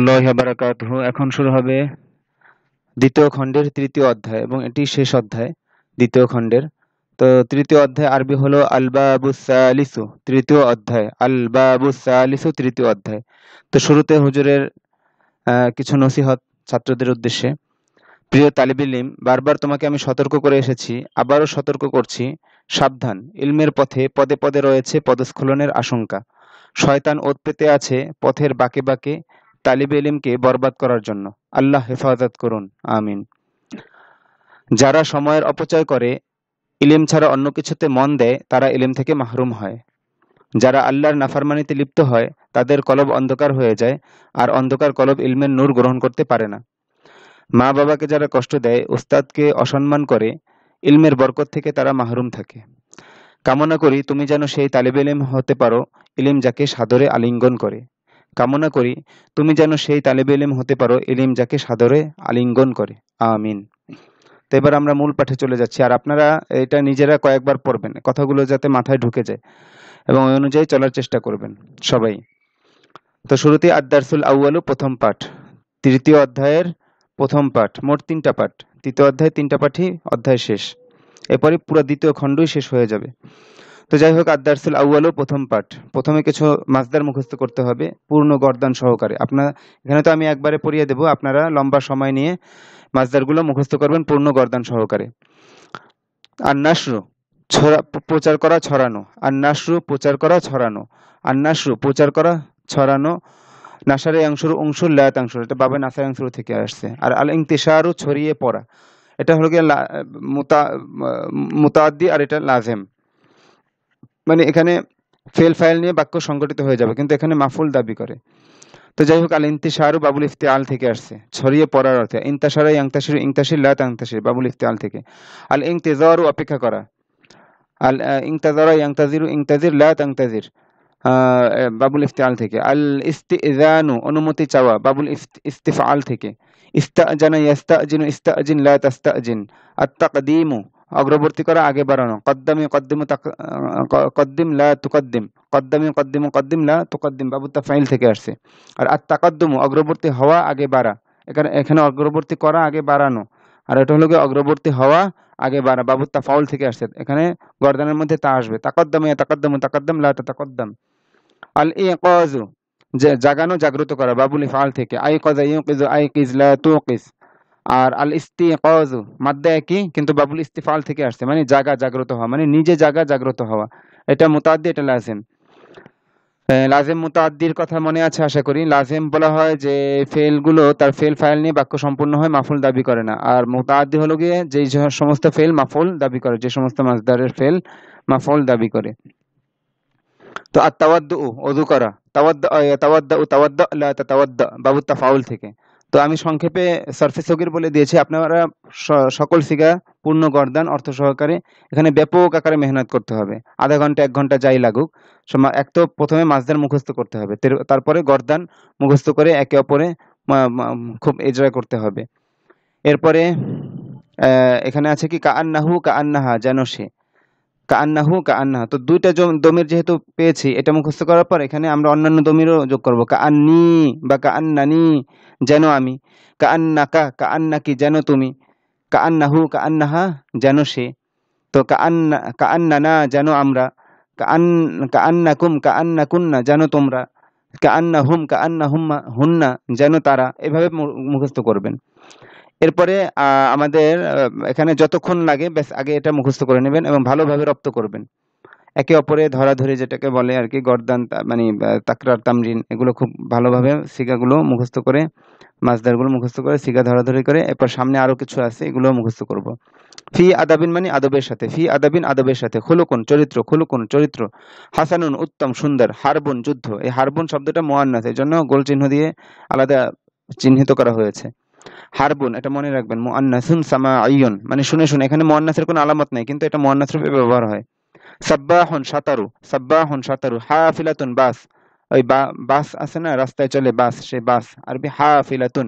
রাহমাতুল্লাহি ওয়া বারাকাতুহু। এখন শুরু হবে দ্বিতীয় খণ্ডের তৃতীয় অধ্যায় এবং এটি শেষ অধ্যায় দ্বিতীয় খণ্ডের। তো তৃতীয় অধ্যায় আরবি হলো আল বাবুস সালিসু, তৃতীয় অধ্যায়। আল বাবুস সালিসু, তৃতীয় অধ্যায়। তো শুরুতে হুজুরের কিছু নসিহত ছাত্রদের উদ্দেশ্যে। প্রিয় তালিবে ইলম, বারবার তোমাকে আমি সতর্ক করে এসেছি, আবারও সতর্ক করছি, সাবধান, ইলমের পথে পদে পদে রয়েছে পদস্খলনের আশঙ্কা। শয়তান ওঁত পেতে আছে পথের বাঁকে বাঁকে তালিবে ইলমকে বরবাদ করার জন্য। আল্লাহ হেফাজত করুন, আমিন। যারা সময়ের অপচয় করে, ইলম ছাড়া অন্য কিছুতে মন দেয়, তারা ইলম থেকে মাহরুম হয়। যারা আল্লাহর নাফরমানিতে লিপ্ত হয়, তাদের কলব অন্ধকার হয়ে যায়, আর অন্ধকার কলব ইলমের নূর গ্রহণ করতে পারে না। মা বাবাকে যারা কষ্ট দেয়, উস্তাদকে অসম্মান করে, ইলমের বরকত থেকে তারা মাহরুম থাকে। কামনা করি তুমি যেন সেই তালিবে ইলম হতে পারো, ইলম যাকে সাদরে আলিঙ্গন করে। কামনা করি তুমি যেন সেই তালিবে ইলম হতে পারো, ইলম যাকে সাদরে আলিঙ্গন করে। আমিন। তো এবার আমরা মূল পাঠে চলে যাচ্ছি, আর আপনারা এটা নিজেরা কয়েকবার পড়বেন, কথাগুলো যাতে মাথায় ঢুকে যায় এবং ওই অনুযায়ী চলার চেষ্টা করবেন সবাই। তো শুরুতে আদ-দারসুল আউয়ালু, প্রথম পাঠ, তৃতীয় অধ্যায়ের প্রথম পাঠ। মোট 3টা পাঠ, তৃতীয় অধ্যায় 3টা পাঠই অধ্যায় শেষ, এরপরে পুরো দ্বিতীয় খণ্ডই শেষ হয়ে যাবে। তো যাই হোক, আদ-দারসুল আউয়ালু, প্রথম পাঠ। প্রথমে কিছু মাসদার মুখস্থ করতে হবে পূর্ণ গর্দান সহকারে। আপনারা এখানে তো আমি একবারে পড়িয়ে দেব, আপনারা লম্বা সময় নিয়ে মাসদারগুলো মুখস্থ করবেন পূর্ণ গর্দান সহকারে। আন-নাশরু, প্রচার করা, ছড়ানো। আন-নাশরু, প্রচার করা, ছড়ানো। আন-নাশরু, প্রচার করা, ছড়ানো। নাসারে অংশুর অংশুর লায়াত অংশুর, এটা বাবা নাসার অংশুর থেকে আসছে। আর আল ইন্তিশারু, ছড়িয়ে পড়া, এটা হলো গিয়ে মুতাআদ্দি, আর এটা লাজেম। মানে এখানে ফেল ফাইল নিয়ে বাক্য সংগঠিত হয়ে যাবে, কিন্তু এখানে মাফুল দাবি করে। তো যাই হোক, আল ইন্তিশারু বাবুল ইফতিআল থেকে আসছে, ছড়িয়ে পড়ার অর্থে। ইন্তাশারা ইয়াংতাশিরু, ইংতাশির লা তাংতাশির, বাবুল ইফতিআল থেকে। আল ইন্তিজারু, অপেক্ষা করা। আল ইংতাজারা ইয়াংতাজিরু, ইংতাজির লা তাংতাজির, বাবুল ইফতিআল থেকে। আল ইস্তিজানু, অনুমতি চাওয়া, বাবুল ইস্তিফআল থেকে। ইস্তাজানা ইয়াস্তাজিনু, ইস্তাজিন লা তাস্তাজিন। আত-তাকদীমু, অগ্রবর্তী করা, আগে বাড়ানো। কদ্দামি কদ্দিমু, কদ্দিম লা তুকদ্দিম, কদ্দামি কদ্দিমু কদ্দিম লা তুকদ্দিম, বাবু তাফাইল থেকে আসছে। আর আত-তাকাদ্দুমু, অগ্রবর্তী হওয়া, আগে বাড়া। এখানে অগ্রবর্তী করা, আগে বাড়ানো। আর এটা হলো গিয়ে অগ্রবর্তী হওয়া, আগে বাড়া, বাবু তাফাউল থেকে আসছে। এখানে গর্দানের মধ্যে তা আসবে। তাকাদ্দাম ইয়াতাকাদ্দামু, তাকাদ্দাম লা তাতাকাদ্দাম। আল ইকাযু, জাগানো, জাগ্রত করা, বাবুল ইফআল থেকে। আইকাযা ইউকিযু, আইকিজ লা তুকিজ। আর আল ইস্তিকাযু, মাদ্দা একই, কিন্তু বাবুল ইস্তিফআল থেকে আসছে, মানে জাগা, জাগ্রত হওয়া, মানে নিজে জাগা, জাগ্রত হওয়া। এটা মুতাআদ্দি, এটা লাজিম। লাজিম মুতাআদ্দির কথা মনে আছে আশা করি। লাজিম বলা হয় যে ফেলগুলো তার ফেল ফাইল নিয়ে বাক্য সম্পূর্ণ হয়, মাফুল দাবি করে না। আর মুতাআদ্দি হলো গিয়ে যে সমস্ত ফেল মাফুল দাবি করে, যে সমস্ত মাসদারের ফেল মাফুল দাবি করে। তো আত-তাওয়াদ্দু, ওযু করা। তাওয়াদ্দা ইয়াতাওয়াদ্দাউ, তাওয়াদ্দা লা তাতাওয়াদ্দা, বাবু তাফাউল থেকে। তো আমি সংক্ষেপে সরফে সগীর বলে দিয়েছি, আপনারা সকল সিগা পূর্ণ গর্দান অর্থ সহকারে এখানে ব্যাপক আকারে মেহনত করতে হবে। আধা ঘন্টা 1 ঘন্টা যাই লাগুক, এক তো প্রথমে মাসদার মুখস্থ করতে হবে, তারপরে গর্দান মুখস্থ করে একে অপরে খুব এজরা করতে হবে। এরপরে এখানে আছে কি কাআন্নাহু কাআন্নাহা, যেন সে। কাআন্নাহু কাআন্নাহা, তো 2টা দমির যেহেতু পেয়েছি, এটা মুখস্থ করার পর এখানে আমরা অন্যান্য দমিরও যোগ করব। কাআন্নি বা কাআন্নানি, যেন আমি। কাআন্নাকা, কাআন্নাকি, যেন তুমি। কাআন্নাহু কাআন্নাহা, যেন সে। তো কাআন্নানা, যেন আমরা। কাআন্নাকুম কাআন্নাকুন্না, যেন তোমরা। কাআন্নাহুম কাআন্নাহুন্না, যেন তারা। এভাবে মুখস্থ করবেন। এরপরে আমাদের এখানে যতক্ষণ লাগে ব্যাস আগে এটা মুখস্থ করে নেবেন এবং ভালোভাবে রপ্ত করবেন। একে অপরে ধরাধরি, যেটাকে বলে আর কি গর্দান, মানে তাকরার, তামরিন, এগুলো খুব ভালোভাবে সিগাগুলো মুখস্থ করে, মাসদারগুলো মুখস্থ করে, সিগা ধরাধরি করে। এরপর সামনে আরো কিছু আছে, এগুলো মুখস্থ করব। ফি আদাবিন, মানে আদবের সাথে। ফি আদাবিন, আদবের সাথে। খুলুকুন, চরিত্র। খুলুকুন, চরিত্র। হাসানুন, উত্তম, সুন্দর। হারবুন, যুদ্ধ। এই হারবুন শব্দটা মুআন্নাস, এই জন্য গোল চিহ্ন দিয়ে আলাদা চিহ্নিত করা হয়েছে। হারবুন, এটা মনে রাখবেন। মুআন্নাসুন সামাঈয়ুন, মানে শুনে শুনে। এখানে মুআন্নাসের কোনো আলামত নাই, কিন্তু এটা মুআন্নাস রূপে ব্যবহার হয়। সাব্বাহুন, সাতারু। সাব্বাহুন, সাতারু। হাফিলাতুন, বাস। ওই বাস আছে না, রাস্তায় চলে বাস, সেই বাস। আরবি হাফিলাতুন।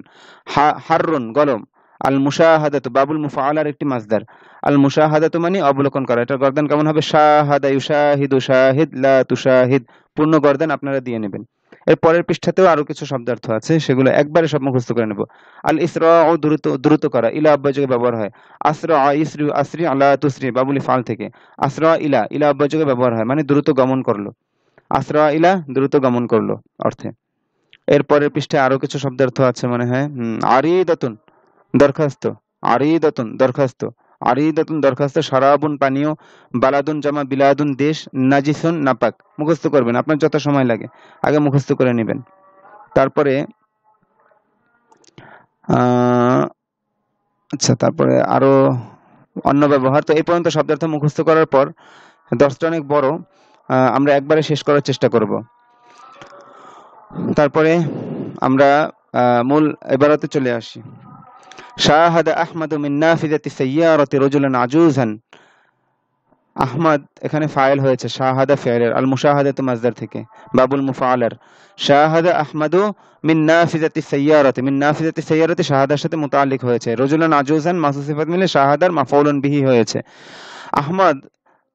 হাররুন, গরম। আল মুশাহাদাতু, বাবুল মুফআলার একটি মাসদার। আল মুশাহাদাতু মানে অবলোকন করা। এটার গর্দান কেমন হবে? শাহাদা ইউশাহিদু, শাহিদ লা তুশাহিদ। পূর্ণ গর্দান আপনারা দিয়ে নেবেন। এর পরের পৃষ্ঠাতেও আরো কিছু শব্দার্থ আছে, সেগুলো একবারে সব মুখস্থ করে নেব। আল ইসরা ও দ্রুত দ্রুত করা, ইলা অব্যয়যোগে ব্যবহার হয়। আসরা ইসরি আসরি আলা তুসরি বাবুল ইফআল থেকে। আসরা ইলা, ইলা অব্যয়যোগে ব্যবহার হয়, মানে দ্রুত গমন করলো। আসরা ইলা দ্রুত গমন করলো অর্থে। এর পরের পৃষ্ঠায় আরো কিছু শব্দার্থ আছে মনে হয়। আরিদাতুন দরখাস্ত, আরিদাতুন দরখাস্ত, আরিদাতুন দরখাস্ত, শারাবুন পানীয়, বালাদুন জামা বিলাদুন দেশ, নাজিসুন নাপাক। মুখস্থ করবেন, আপনার যত সময় লাগে আগে মুখস্থ করে নেবেন। তারপরে আচ্ছা, তারপরে আরো অন্য ব্যবহার। তো এই পর্যন্ত শব্দার্থ মুখস্থ করার পর, দশটা অনেক বড়, আমরা একবারে শেষ করার চেষ্টা করব। তারপরে আমরা মূল ইবারতে চলে আসি। শাহাদা আহমদু মিন নাফিযাতি সাইয়ারাতি রাজুলান আজুজান। আহমদ এখানে ফাইল হয়েছে, শাহাদা ফি'লের, আল মুশাহাদাতু মাসদার থেকে, বাবুল মুফাআলার। শাহাদা আহমদু মিন নাফিযাতি সাইয়ারাতি, মিন নাফিযাতি সাইয়ারাতি শাহাদার সাথে মুতাআল্লিক হয়েছে। রাজুলান আজুজান মাসুফ সিফাত মিলে শাহাদার মাফউলুন বিহি হয়েছে। আহমদ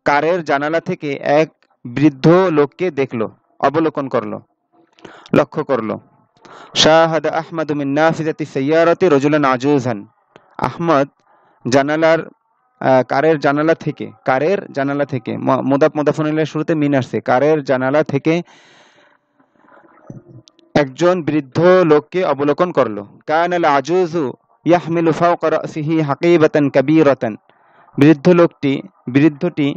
কারের জানালা থেকে এক বৃদ্ধ লোককে দেখলো, অবলোকন করলো, লক্ষ্য করলো। শাহাদা আহমদু মিন নাফিযাতি সাইয়ারাতি রাজুলান আজুজান। আহমদ জানালার কারের জানালা থেকে, কারের জানালা থেকে, মুদাফ মুদাফুন ইলাইহির শুরুতে মিন আসছে, কারের জানালা থেকে একজন বৃদ্ধ লোককে অবলোকন করলো। কানাল আজুজু ইয়াহমিলু ফাওকা রাসিহি হাকিবাতান কাবীরাতান। বৃদ্ধটি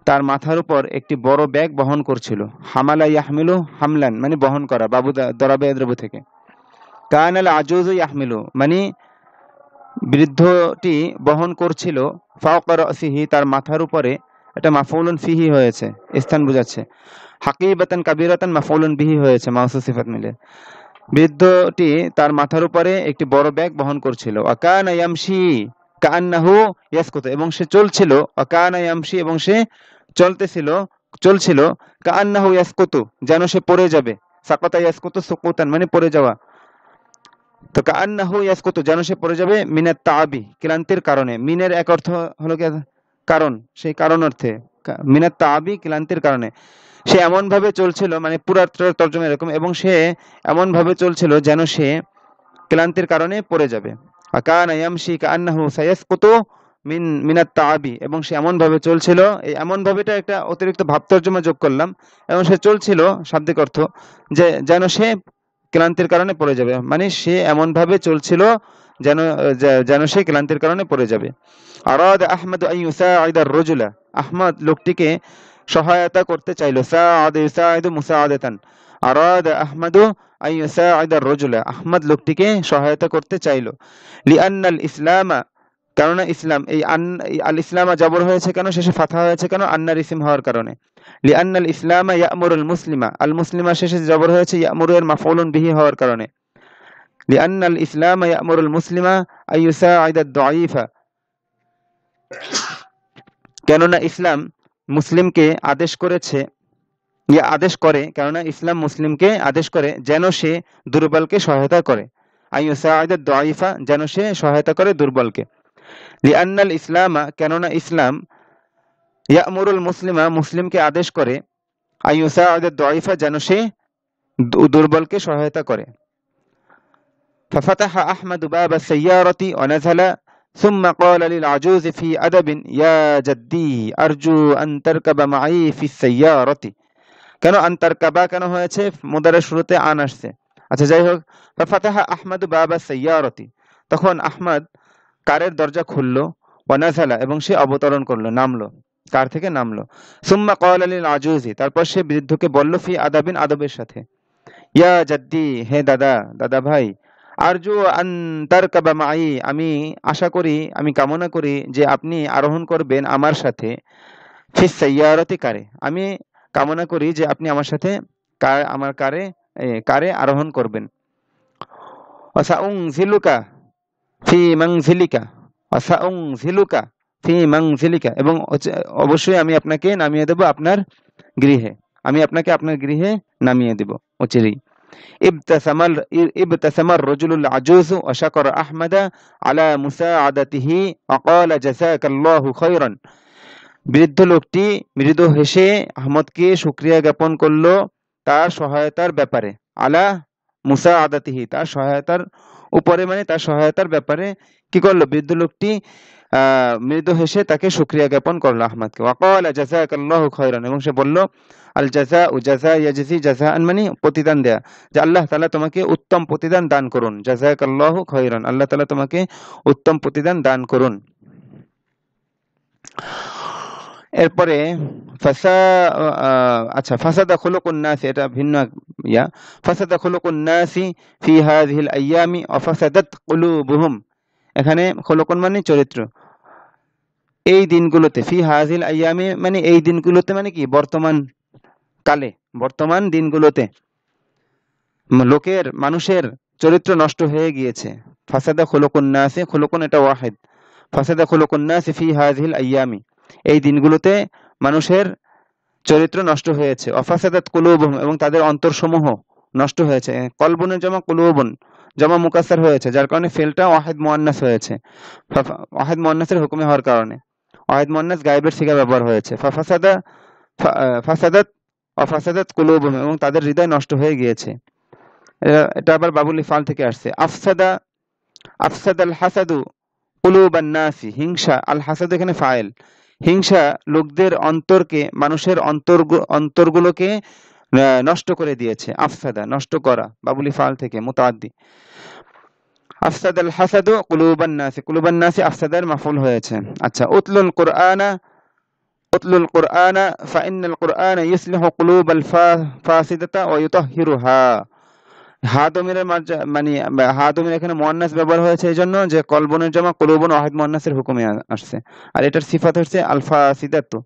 তার মাথার উপর একটি বড় ব্যাগ বহন করছিল। হামালা ইয়াহমিলু হামলান, মানে বহন করা, বাবু দরাবে দ্রব থেকে। কানাল আজুজু ইয়াহমিলু, মানে বৃদ্ধটি বহন করছিল, ফাওকা রাসিহি, তার মাথার উপরে। এটা মাফউলুন ফিহি হয়েছে, স্থান বোঝাচ্ছে। হাকিবাতান কাবীরাতান মাফউলুন বিহি হয়েছে, মাউসুফ সিফাত মিলে। বৃদ্ধটি তার মাথার উপরে একটি বড় ব্যাগ বহন করছিল। ওয়াকানা ইয়ামশি কাআন্নাহু ইয়াসকুতু, এবং সে চলছিল। ওয়াকানা ইয়ামশি, এবং সে চলছিল। কাআন্নাহু ইয়াসকুতু, যেন সে পড়ে যাবে। সাকাতা ইয়াসকুতু সুকুতান, মানে পড়ে যাওয়া। তো কাআন্নাহু ইয়াসকুতু, যেন সে পড়ে যাবে, মিনাত তাআবি, ক্লান্তির কারণে। মিনের এক অর্থ হলো কি কারণ, সেই কারণ অর্থে মিনাত তাআবি, ক্লান্তির কারণে। সে এমন ভাবে চলছিল, মানে পুরা তর্জমা এরকম, এবং সে এমন ভাবে চলছিল যেন সে ক্লান্তির কারণে পড়ে যাবে। কানা ইয়ামশি কাআন্নাহু সায়াসকুতু মিনাত তাআবি, এবং সে এমন ভাবে চলছিল, এই এমন ভাবেটা একটা অতিরিক্ত ভাব তর্জমা যোগ করলাম। এবং সে চলছিল, শাব্দিক অর্থ, যে যেন সে ক্লান্তির কারণে পড়ে যাবে, মানে সে এমন ভাবে চলছিল যেন সে ক্লান্তির কারণে পড়ে যাবে। আরাদা আহমদ আন ইউসাইদা আর-রাজুলা, আহমদ লোকটিকে সহায়তা করতে চাইল। সাআদা ইউসাইদু মুসাআদাতান। আরাদা আহমদু আন ইউসাইদা আর-রাজুলা, আহমদ লোকটিকে সহায়তা করতে চাইল। লিআন্নাল ইসলামা, কারণ ইসলাম, এই আল ইসলামা জবর হয়েছে কেন, শেষে ফাথা হয়েছে কেন, আন্নার ইসম হওয়ার কারণে। লিআন্নাল ইসলামা ইয়া'মুরুল মুসলিমা, আল মুসলিমা শেষে জবর হয়েছে ইয়া'মুরু এর মাফউলুন বিহি হওয়ার কারণে। লিআন্নাল ইসলামা ইয়া'মুরুল মুসলিমা আন ইউসাইদা আদ-দাঈফা, কেননা ইসলাম মুসলিমকে আদেশ করে, কেননা ইসলাম মুসলিমকে আদেশ করে যেন সে দুর্বলকে সহায়তা করে। আন ইউসাইদা আদ-দাঈফা, যেন সে সহায়তা করে দুর্বলকে। লিআন্নাল ইসলামা, কেননা ইসলাম, ইয়া'মুরুল মুসলিমা, মুসলিমকে আদেশ করে, আন ইউসাইদা আদ-দাঈফা, যেন সে দুর্বলকে সহায়তা করে। ফাফাতাহা আহমদু বাবা সাইয়ারাতি ওয়া নাযালা সুম্মা ক্বালা লিল আজুজ ফি আদাবিন ইয়া জাদ্দি আরজু আন তারকাবা মাই ফি সাইয়ারাতি। কেন আন তারকাবা কেন হয়েছে, মুদারের শুরুতে আন আসছে। আচ্ছা, যাই হোক। ফাফাতাহা আহমদু বাবা সাইয়ারাতি, তখন আহমদ কারের দরজা খুললো। ওয়া নাযালা, এবং সে অবতরণ করলো, নামলো, কার থেকে নামলো। সুম্মা ক্বালা লিল আজুজি, তারপর সে বৃদ্ধকে বলল, ফি আদাবিন, আদবের সাথে, ইয়া জাদ্দি, হে দাদা, দাদা ভাই। আরজু আন তারকাবা মাই, আমি আশা করি, আমি কামনা করি যে আপনি আরোহণ করবেন আমার সাথে। ফিস সাইয়ারাতি, কারে, আমি কামনা করি যে আপনি আমার সাথে আমার কারে আরোহণ করবেন। ওয়াসাউনজিলুকা ফি মানজিলিকা, ওয়াসাউনজিলুকা ফি মানজিলিকা, এবং অবশ্যই আমি আপনাকে নামিয়ে দেব আপনার গৃহে, আমি আপনাকে আপনার গৃহে নামিয়ে দেব অচিরেই। ابتسم الرجل العجوز وشكر أحمد على مساعدته وقال جزاك الله خيرا। বৃদ্ধ লোকটি মৃদু হেসে আহমদকে শুকরিয়া জ্ঞাপন করলো তার সহায়তার ব্যাপারে, আলা মুসাআদাতিহি, তার সহায়তার উপরে মানে তার সহায়তার ব্যাপারে কি করলো? বৃদ্ধ লোকটি মৃদু হেসে তাকে শুকরিয়া জ্ঞাপন করলো আহমদকে। ওয়াকালা জাযাকাল্লাহু খায়রান, এবং সে বলল আল জাযাউ জাযা ইয়াজজি জাযাআন মানে প্রতিদান দেয়া, যে আল্লাহ তাআলা তোমাকে উত্তম প্রতিদান দান করুন। জাযাকাল্লাহু খায়রান, আল্লাহ তাআলা তোমাকে উত্তম প্রতিদান দান করুন। এরপরে ফাসাদা খুলুকুন নাস, এটা ভিন্ন ইয়া। ফাসাদা খুলুকুন নাসি ফি হাযিহিল আইয়ামি ওয়া ফাসাদাত কুলুবুহুম, এখানে খুলুকুন মানে চরিত্র, এই দিনগুলোতে, ফি হাযিহিল আইয়ামি মানে এই দিনগুলোতে মানে কি? বর্তমান কালে, বর্তমান দিনগুলোতে মানুষের চরিত্র নষ্ট হয়ে গিয়েছে। ফাসাদা খুলুকুন নাসি, খুলুকুন এটা ওয়াহিদ, ফাসাদা খুলুকুন নাসি ফি হাযিহিল আইয়ামি, এই দিনগুলোতে মানুষের চরিত্র নষ্ট হয়েছে। অফাসাদাত কুলুবুহুম, এবং তাদের অন্তরসমূহ নষ্ট হয়েছে। কলবুনের জমা কুলুবুন, জমা মুকাসসার হয়েছে, যার কারণে ফেলটা ওয়াহিদ মুআন্নাস হয়েছে। ওয়াহিদ মুআন্নাসের হুকুমে হওয়ার কারণে ওয়াহিদ মুআন্নাস গায়েবের সিগা ব্যবহার হয়েছে। ফাসাদাত অফাসাদাত কুলুবুহুম, এবং তাদের হৃদয় নষ্ট হয়ে গিয়েছে। এটা আবার বাবুল ইফআল থেকে আসছে। আফসাদাল হাসাদু কুলুবান নাসি, হিংসা, আল হাসাদ এখানে ফাইল, হিংসা লোকদের অন্তরকে, মানুষের অন্তরগুলোকে নষ্ট করে দিয়েছে। আফসাদা নষ্ট করা, বাবুল ইফআল থেকে মুতাআদ্দি। আফসাদাল হাসাদু কুলুবান নাসি, কুলুবান নাসি আফসাদার মাফউল হয়েছে। আচ্ছা, উতলুল কুরআনা ফাইন্নাল কুরআনা ইউসলিহু কুলুবাল ফাসিদাতা ওয়া ইউতাহহিরুহা। মানে এখানে মুআন্নাস ব্যবহার হয়েছে এই জন্য যে কলবুনের জমা কুলুবুন ওয়াহিদ মুআন্নাসের হুকুমে আসছে, আর এটার সিফাত হচ্ছে আল ফাসিদাতু,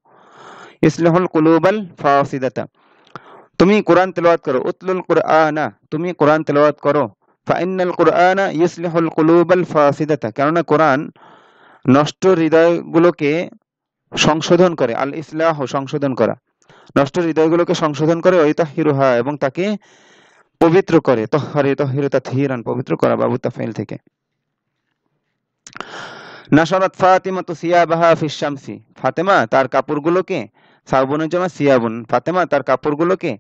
ইসলাহুল কুলুবাল ফাসিদাতা। তুমি কোরআন তেলাওয়াত করো, উতলুল কুরআনা, তুমি কোরআন তেলাওয়াত করো। ফাইন্নাল কুরআনা ইউসলিহুল কুলুবাল ফাসিদাতা, কেননা কোরআন নষ্ট হৃদয়গুলোকে সংশোধন করে। আল ইসলাহ সংশোধন করা, নষ্ট হৃদয়গুলোকে সংশোধন করে। ওয়া ইউতাহহিরুহা, এবং তাকে পবিত্র করে। তহহিরু তাতহীরান, পবিত্র করা, বাবু তাফঈল থেকে। নাশরাত ফাতিমাতু সিয়াবাহা ফিশ শামসি, ফাতেমা তার কাপড়গুলোকে, সাবুনের জমা সিয়াবুন, ফাতেমা তার কাপড়গুলোকে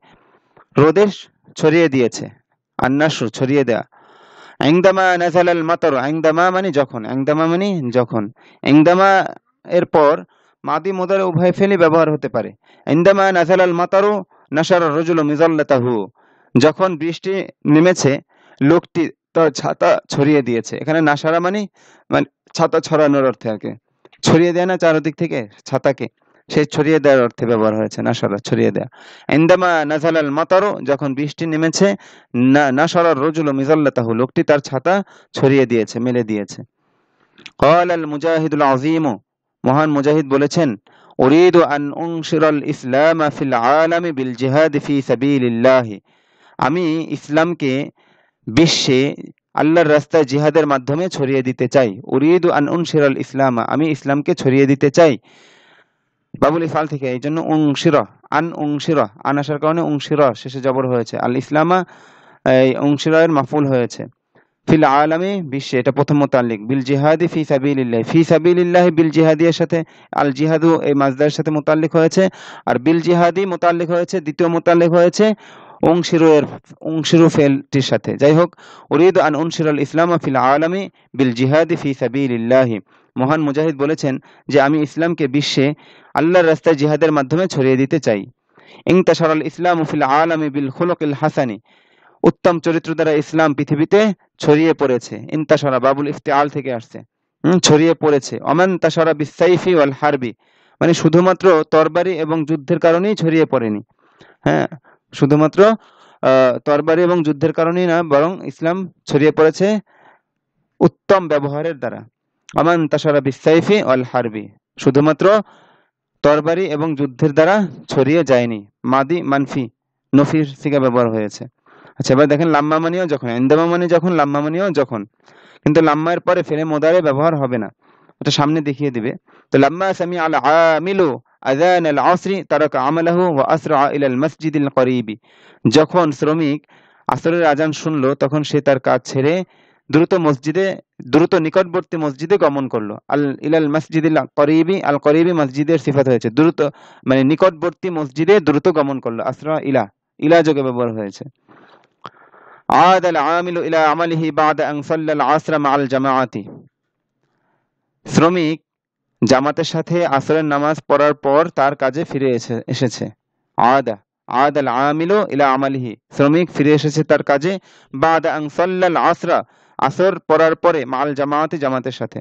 রোদে ছড়িয়ে দিয়েছে। আন্নাশু ছড়িয়ে দেয়া। ইনদামা নাযালাল মাতার, ইনদামা মানে যখন, ইনদামা মানে যখন, ইনদামা এর পর মাদি মুদারি উভয় ফেলি ব্যবহার হতে পারে। ইনদামা নাযালাল মাতারু নাশারা রাজুলু মিযাল্লাতাহু, যখন বৃষ্টি নেমেছে লোকটি তার ছাতা ছড়িয়ে দিয়েছে। এখানে নাসারা মানে ছাতা ছড়ানোর অর্থে, আর কি ছড়িয়ে দেয় না চারদিক থেকে ছাতাকে, সেই ছড়িয়ে দেওয়ার অর্থে ব্যবহার হয়েছে নাসারা, ছড়িয়ে দেয়া। ইনদামা নাযালাল মাতারু, যখন বৃষ্টি নেমেছে, নাশারা রাজুলু মিযাল্লাতাহু, লোকটি তার ছাতা ছড়িয়ে দিয়েছে, মেলে দিয়েছে। ক্বালাল মুজাহিদুল আযীম, মহান মুজাহিদ বলেছেন, উরিদু আন উনশিরাল ইসলামা ফিল আলামি বিল জিহাদ ফি সাবিলিল্লাহ, আমি ইসলামকে বিশ্বে আল্লাহর রাস্তায় জিহাদের মাধ্যমে ছড়িয়ে দিতে চাই। উরিদু আন উনশিরাল ইসলামা, আমি ইসলামকে ছড়িয়ে দিতে চাই, বাবুল ইফআল থেকে, এই জন্য উনশিরা, আন উনশিরা, আন আসার কারণে উনশিরা শেষে জবর হয়েছে। আল ইসলামা এই উনশিরা এর মাফউল হয়েছে। ফিল আলামি বিশ্বে, এটা প্রথম মুতাল্লিক। বিল জিহাদি ফি সাবিলিল্লাহ, ফি সাবিলিল্লাহ বিল জিহাদির সাথে আল জিহাদু এই মাজদারের সাথে মুতাল্লিক হয়েছে, আর বিল জিহাদি মুতাল্লিক হয়েছে, দ্বিতীয় মুতাল্লিক হয়েছে উনশিরু ফেলটির সাথে। যাই হোক, উরিদু আন উনশিরাল ইসলামা ফিল আলামি বিল জিহাদি ফি সাবিলিল্লাহ, মহান মুজাহিদ বলেছেন যে আমি ইসলামকে বিশ্বে আল্লাহর রাস্তায় জিহাদের মাধ্যমে ছড়িয়ে দিতে চাই। ইনতাশারাল ইসলামু ফিল আলামি বিল খুলুকিল হাসানি, উত্তম চরিত্র দ্বারা ইসলাম পৃথিবীতে ছড়িয়ে পড়েছে। ইনতাশারা বাবুল ইফতিআল থেকে আসছে, ছড়িয়ে পড়েছে। ওমান তাশারা বিসাইফি ওয়াল হারবি, মানে শুধুমাত্র তরবারি এবং যুদ্ধের কারণেই ছড়িয়ে পড়েনি। হ্যাঁ, শুধুমাত্র তরবারি এবং যুদ্ধের কারণেই না, বরং ইসলাম ছড়িয়ে পড়েছে উত্তম ব্যবহারের দ্বারা। ওমান তাশারা বিসাইফি ওয়াল হারবি, শুধুমাত্র তরবারি এবং যুদ্ধের দ্বারা ছড়িয়ে যায়নি। মাদি মানফি নফির সিগা ব্যবহার হয়েছে। আচ্ছা, এবার দেখেন লাম্মা মানিও যখন, ইনদামা মানে যখন, লাম্মা মানিও যখন, কিন্তু লাম্মা এর পরে ফেলে মুদারে ব্যবহার হবে না, এটা সামনে দেখিয়ে দিবে। তো লাম্মা সামি আল আমিলু আযান আল আসরি তারাকা আমালাহু ওয়া আসরা ইলা আল মসজিদিল করিবি, যখন শ্রমিক আসরের আজান শুনলো তখন সে তার কাজ ছেড়ে দ্রুত নিকটবর্তী মসজিদে গমন করলো। আল ইলাল মসজিদিল করিবি, আল করিবি মসজিদের সিফাত হয়েছে, দ্রুত মানে নিকটবর্তী মসজিদে দ্রুত গমন করলো। আসরা ইলা, ইলা যোগে ব্যবহার হয়েছে। আদাল আমিলু ইলা আমালিহি বাদা আন সাল্লাল আসরা মাআল জামাআতি, শ্রমিক জামাতের সাথে আসরের নামাজ পড়ার পর তার কাজে ফিরে এসেছে। আদা আদাল আমিলু ইলা আমালিহি, শ্রমিক ফিরে এসেছে তার কাজে, বাদা আন সাল্লাল আসরা, আসর পড়ার পরে, মাআল জামাআতি, জামাতের সাথে।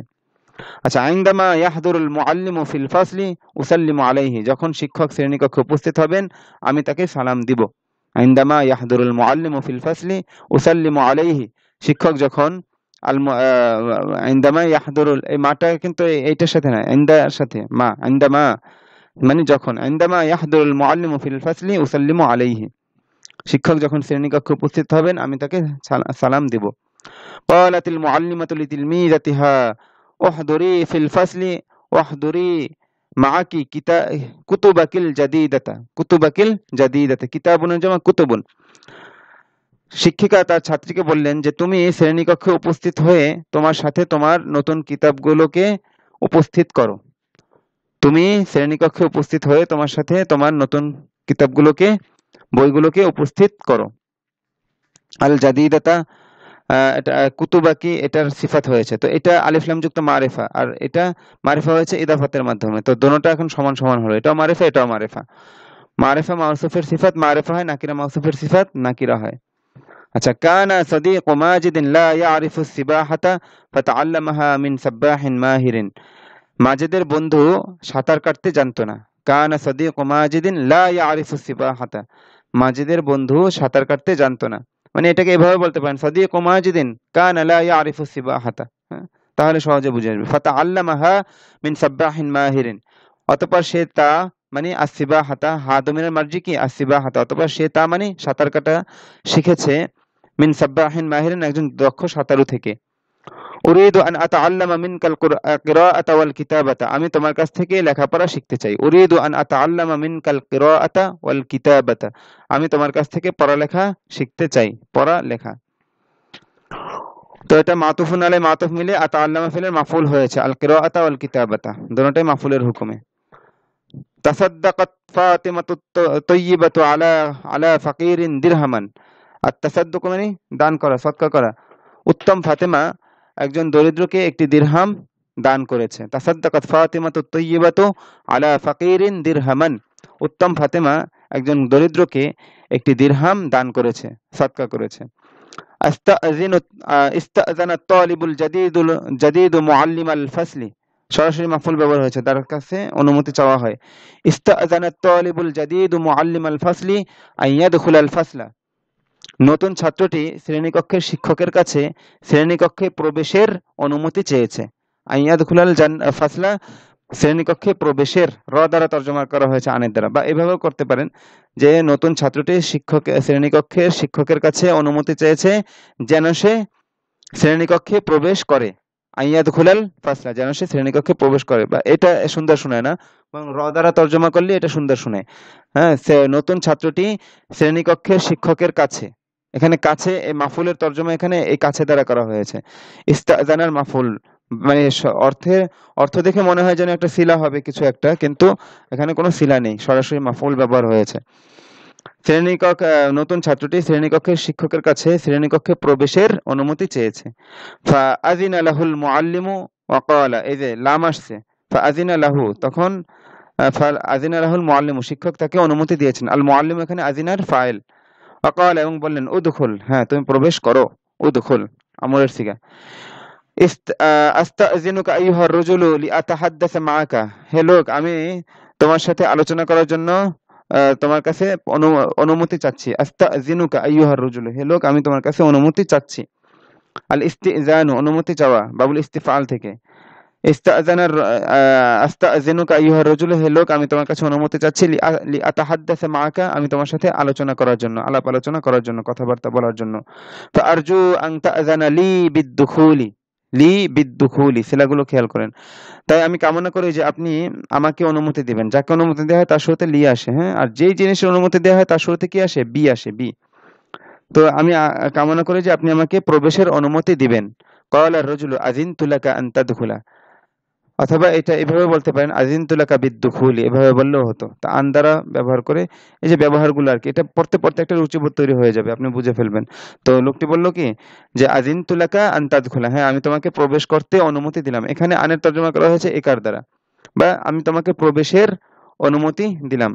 আচ্ছা, আইন্দামা ইয়াহদুরুল মুআল্লিমু ফিল ফাসলি উসাল্লিমু আলাইহি, যখন শিক্ষক শ্রেণীকক্ষে উপস্থিত হবেন আমি তাকে সালাম দিব। আইন্দামা ইয়াহদুরুল মুআল্লিমু ফিল ফাসলি উসাল্লিমু আলাইহি, শিক্ষক যখন আইন্দামা ইয়াহদুরুল, এই মাটা কিন্তু এইটার সাথে না, আইন্দার সাথে মা, আইন্দামা মানে যখন, আইন্দামা ইয়াহদুরুল মুআল্লিমু ফিল ফাসলি উসাল্লিমু আলাইহি, শিক্ষক যখন শ্রেণীকক্ষে উপস্থিত হবেন আমি তাকে সালাম দিব। ক্বালাতিল মুআল্লিমাতু লিতিলমিযাতিহা উহদুরি ফিল ফাসলি ওয়াহদুরি মাআকি কুতুবাকিল জাদীদাতা, কুতুবাকিল জাদীদাতা, কিতাবুন জামা কুতুবুন। শিক্ষিকা তার ছাত্রীকে বললেন যে তুমি শ্রেণীকক্ষে উপস্থিত হয়ে তোমার সাথে তোমার নতুন কিতাবগুলোকে উপস্থিত করো, তুমি শ্রেণীকক্ষে উপস্থিত হয়ে তোমার সাথে তোমার নতুন কিতাবগুলোকে, বইগুলোকে উপস্থিত করো। আল জাদীদাতা, এটা কুতুবাকি, এটার সিফাত হয়েছে, তো এটা আলিফ লাম যুক্ত মারিফা, আর এটা মারিফা হয়েছে ইদাফাতের মাধ্যমে, তো দোনোটা এখন সমান সমান হলো, এটাও মারিফা এটাও মারিফা। মারিফা মাউসুফের সিফাত মারিফা হয়, নাকিরা মাউসুফের সিফাত নাকিরা হয়। আচ্ছা, কানা সাদিকু মাজিদিন লা ইয়ারিফু সিবাহাতা ফাতাআল্লামাহা মিন সাব্বাহিন মাহিরিন, মাজিদের বন্ধু সাঁতার কাটতে জানতো না। কানা সাদিকু মাজিদিন লা ইয়ারিফু সিবাহাতা, মাজিদের বন্ধু সাঁতার কাটতে জানতো না, মানে এটাকে এভাবে বলতে পারেন, সাদিকু মাজিদিন কানা লা ইয়ারিফু সিবাহাতা, তাহলে সহজে বুঝে আসবে। ফাতাআল্লামাহা মিন সাব্বাহিন মাহিরিন, অতঃপর সে তা মানে আসিবাহাতা, হা দমিরের মার্জি কি আসিবাহাতা, অতঃপর সে তা মানে সাঁতার কাটা শিখেছে, মিন সাব্বাহিন মাহিরিন, একজন দক্ষ সাঁতারু থেকে। উরিদু আন আতাআল্লামা মিনকাল কিরাআতা ওয়াল কিতাবাতা, আমি তোমার কাছ থেকে লেখাপড়া শিখতে চাই। উরিদু আন আতাআল্লামা মিনকাল কিরাআতা ওয়াল কিতাবাতা, আমি তোমার কাছ থেকে পড়ালেখা শিখতে চাই, পড়ালেখা। তো এটা মাতুফুন আলাই মাতুফ মিলে আতাআল্লামা ফিলের মাফউল হয়েছে, আল কিরাআতা ওয়াল কিতাবাতা দুটোটাই মাফউলের হুকুমে। তাসাদ্দাকাত ফাতিমাতু তাইয়্যিবাতু আলা ফাকিরিন দিরহামান, আর তাসাদ্দুক মানে দান করা, সদকা করা। উত্তম ফাতেমা একজন দরিদ্রকে একটি দিরহাম দান করেছে। তাসাদ্দাকাত ফাতিমাতু তাইয়্যিবাতু আলা ফাকিরিন দিরহামান, উত্তম ফাতেমা একজন দরিদ্রকে একটি দিরহাম দান করেছে, সদকা করেছে। ইস্তাযানাত তালিবুল জাদীদু মুআল্লিমাল ফাসলি, সরাসরি মাফউল ব্যবহার হয়েছে, তার কাছে অনুমতি চাওয়া হয়। ইস্তাযানাত তালিবুল জাদীদু মুআল্লিমাল ফাসলি আন ইয়াদখুলাল ফাসলা, নতুন ছাত্রটি শ্রেণীকক্ষের শিক্ষকের কাছে শ্রেণীকক্ষে প্রবেশের অনুমতি চেয়েছে। আন ইয়াদখুলাল ফাসলা, শ্রেণীকক্ষে প্রবেশের, র দ্বারা তর্জমা করা হয়েছে আনের দ্বারা, বা এভাবেও করতে পারেন যে নতুন ছাত্রটি শ্রেণীকক্ষের শিক্ষকের কাছে অনুমতি চেয়েছে যেন সে শ্রেণীকক্ষে প্রবেশ করে। আইয়াদখুলাল ফাসলা, যেন সে শ্রেণীকক্ষে প্রবেশ করে, বা এটা সুন্দর শোনায় না, এবং র দ্বারা তর্জমা করলে এটা সুন্দর শোনায়। হ্যাঁ, নতুন ছাত্রটি শ্রেণীকক্ষের শিক্ষকের কাছে, এখানে কাছে এই মাফুলের তর্জমা এখানে এই কাছে দ্বারা করা হয়েছে। ইস্তাযানার মাফুল মানে অর্থ দেখে মনে হয় যেন একটা সিলা হবে কিছু একটা, কিন্তু এখানে কোনো সিলা নেই, সরাসরি মাফুল ব্যবহার হয়েছে। নতুন ছাত্রটি শ্রেণীকক্ষের শিক্ষকের কাছে শ্রেণীকক্ষে প্রবেশের অনুমতি চেয়েছে। ফাআযিনা লাহুল মুআল্লিমু ওয়া ক্বালা, এই যে লাম আসছে, ফাআযিনা লাহু, তখন ফাআযিনা লাহুল মুআল্লিমু, শিক্ষক তাকে অনুমতি দিয়েছেন। আল মুআল্লিম এখানে আজিনার ফাইল। ওয়া ক্বালা, এবং বললেন, উদখুল, হ্যাঁ তুমি প্রবেশ করো, উদখুল আমরের সিগা। আস্তাযিনুকা আইয়ুহার রাজুলু লিআতাহাদ্দাসা মাআকা, হে লোক আমি তোমার সাথে আলোচনা করার জন্য তোমার কাছে অনুমতি চাচ্ছি। আস্তাযিনুকা আইয়ুহার রাজুলু, হে লোক আমি তোমার কাছে অনুমতি চাচ্ছি। আল ইস্তিজানু, অনুমতি চাওয়া, বাবুল ইস্তিফাল থেকে। আস্তাযিনুকা আইয়ুহার রাজুলু, হে লোক আমি তোমার কাছে অনুমতি চাচ্ছি, লিআতাহাদ্দাসা মাআকা, আমি তোমার সাথে আলোচনা করার জন্য, আলাপ আলোচনা করার জন্য, কথাবার্তা বলার জন্য। ফাআরজু আন তা'যানা লি বিদ্দুখুলি, সিলাগুলো খেয়াল করেন। তাই আমি কামনা করি যে আপনি আমাকে অনুমতি দিবেন। যাকে অনুমতি দেওয়া হয় তার শুরুতে লি আসে, হ্যাঁ, আর যেই জিনিসের অনুমতি দেওয়া হয় তার শুরুতে কি আসে, বি আসে, বি। তো আমি কামনা করি যে আপনি আমাকে প্রবেশের অনুমতি দিবেন। ক্বালা আর-রাজুলু আযিনতু লাকা আন তাদখুলা, অথবা এটা এভাবে বলতে পারেন আজিনতু লাকা বিদ্দুখুলি, এভাবে বললেও হতো। তা আন দ্বারা ব্যবহার করে এই যে ব্যবহারগুলো আরকি, এটা পড়তে, পড়তে একটা রুচিবোধ তৈরি হয়ে যাবে। আপনি বুঝে ফেলবেন। তো লোকটি বলল কি যে আজিনতু লাকা আন তাদখুলা, হ্যাঁ আমি তোমাকে প্রবেশ করতে অনুমতি দিলাম। এখানে আনের তর্জমা করা হয়েছে একার দ্বারা, বা আমি তোমাকে প্রবেশের অনুমতি দিলাম।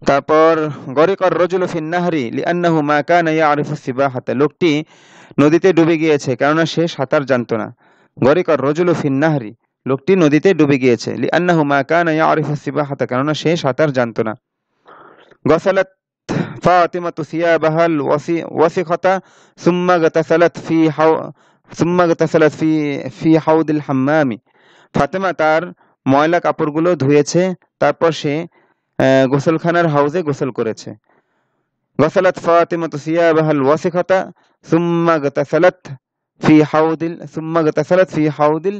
তারপর গরিকার রজুলু ফিন নাহরি লিআন্নাহু মা কানা ইয়ারিফু সিবাহাতা, লোকটি নদীতে ডুবে গিয়েছে কেননা সে সাঁতার জানতো না। গরিকার রজুলু ফিন নাহরি, লোকটি নদীতে ডুবে গিয়েছে। লিআন্নাহু মা কানা ইয়ারিফু সিবাহাতা, কেননা সে সাঁতার জানতো না। গসালাত ফাতিমাতু সিয়াবাহাল ওয়াসিখাতা সুম্মা গতাসালাত ফি হাউ সুম্মা গতাসালাত ফি ফি হাউদিল হাম্মামি, ফাতেমা তার ময়লা কাপড়গুলো ধুয়েছে, তারপর সে গোসলখানার হাউজে গোসল করেছে। গসালাত ফাতিমাতু সিয়াবাহাল ওয়াসিখাতা সুম্মা গতাসালাত ফি হাউদিল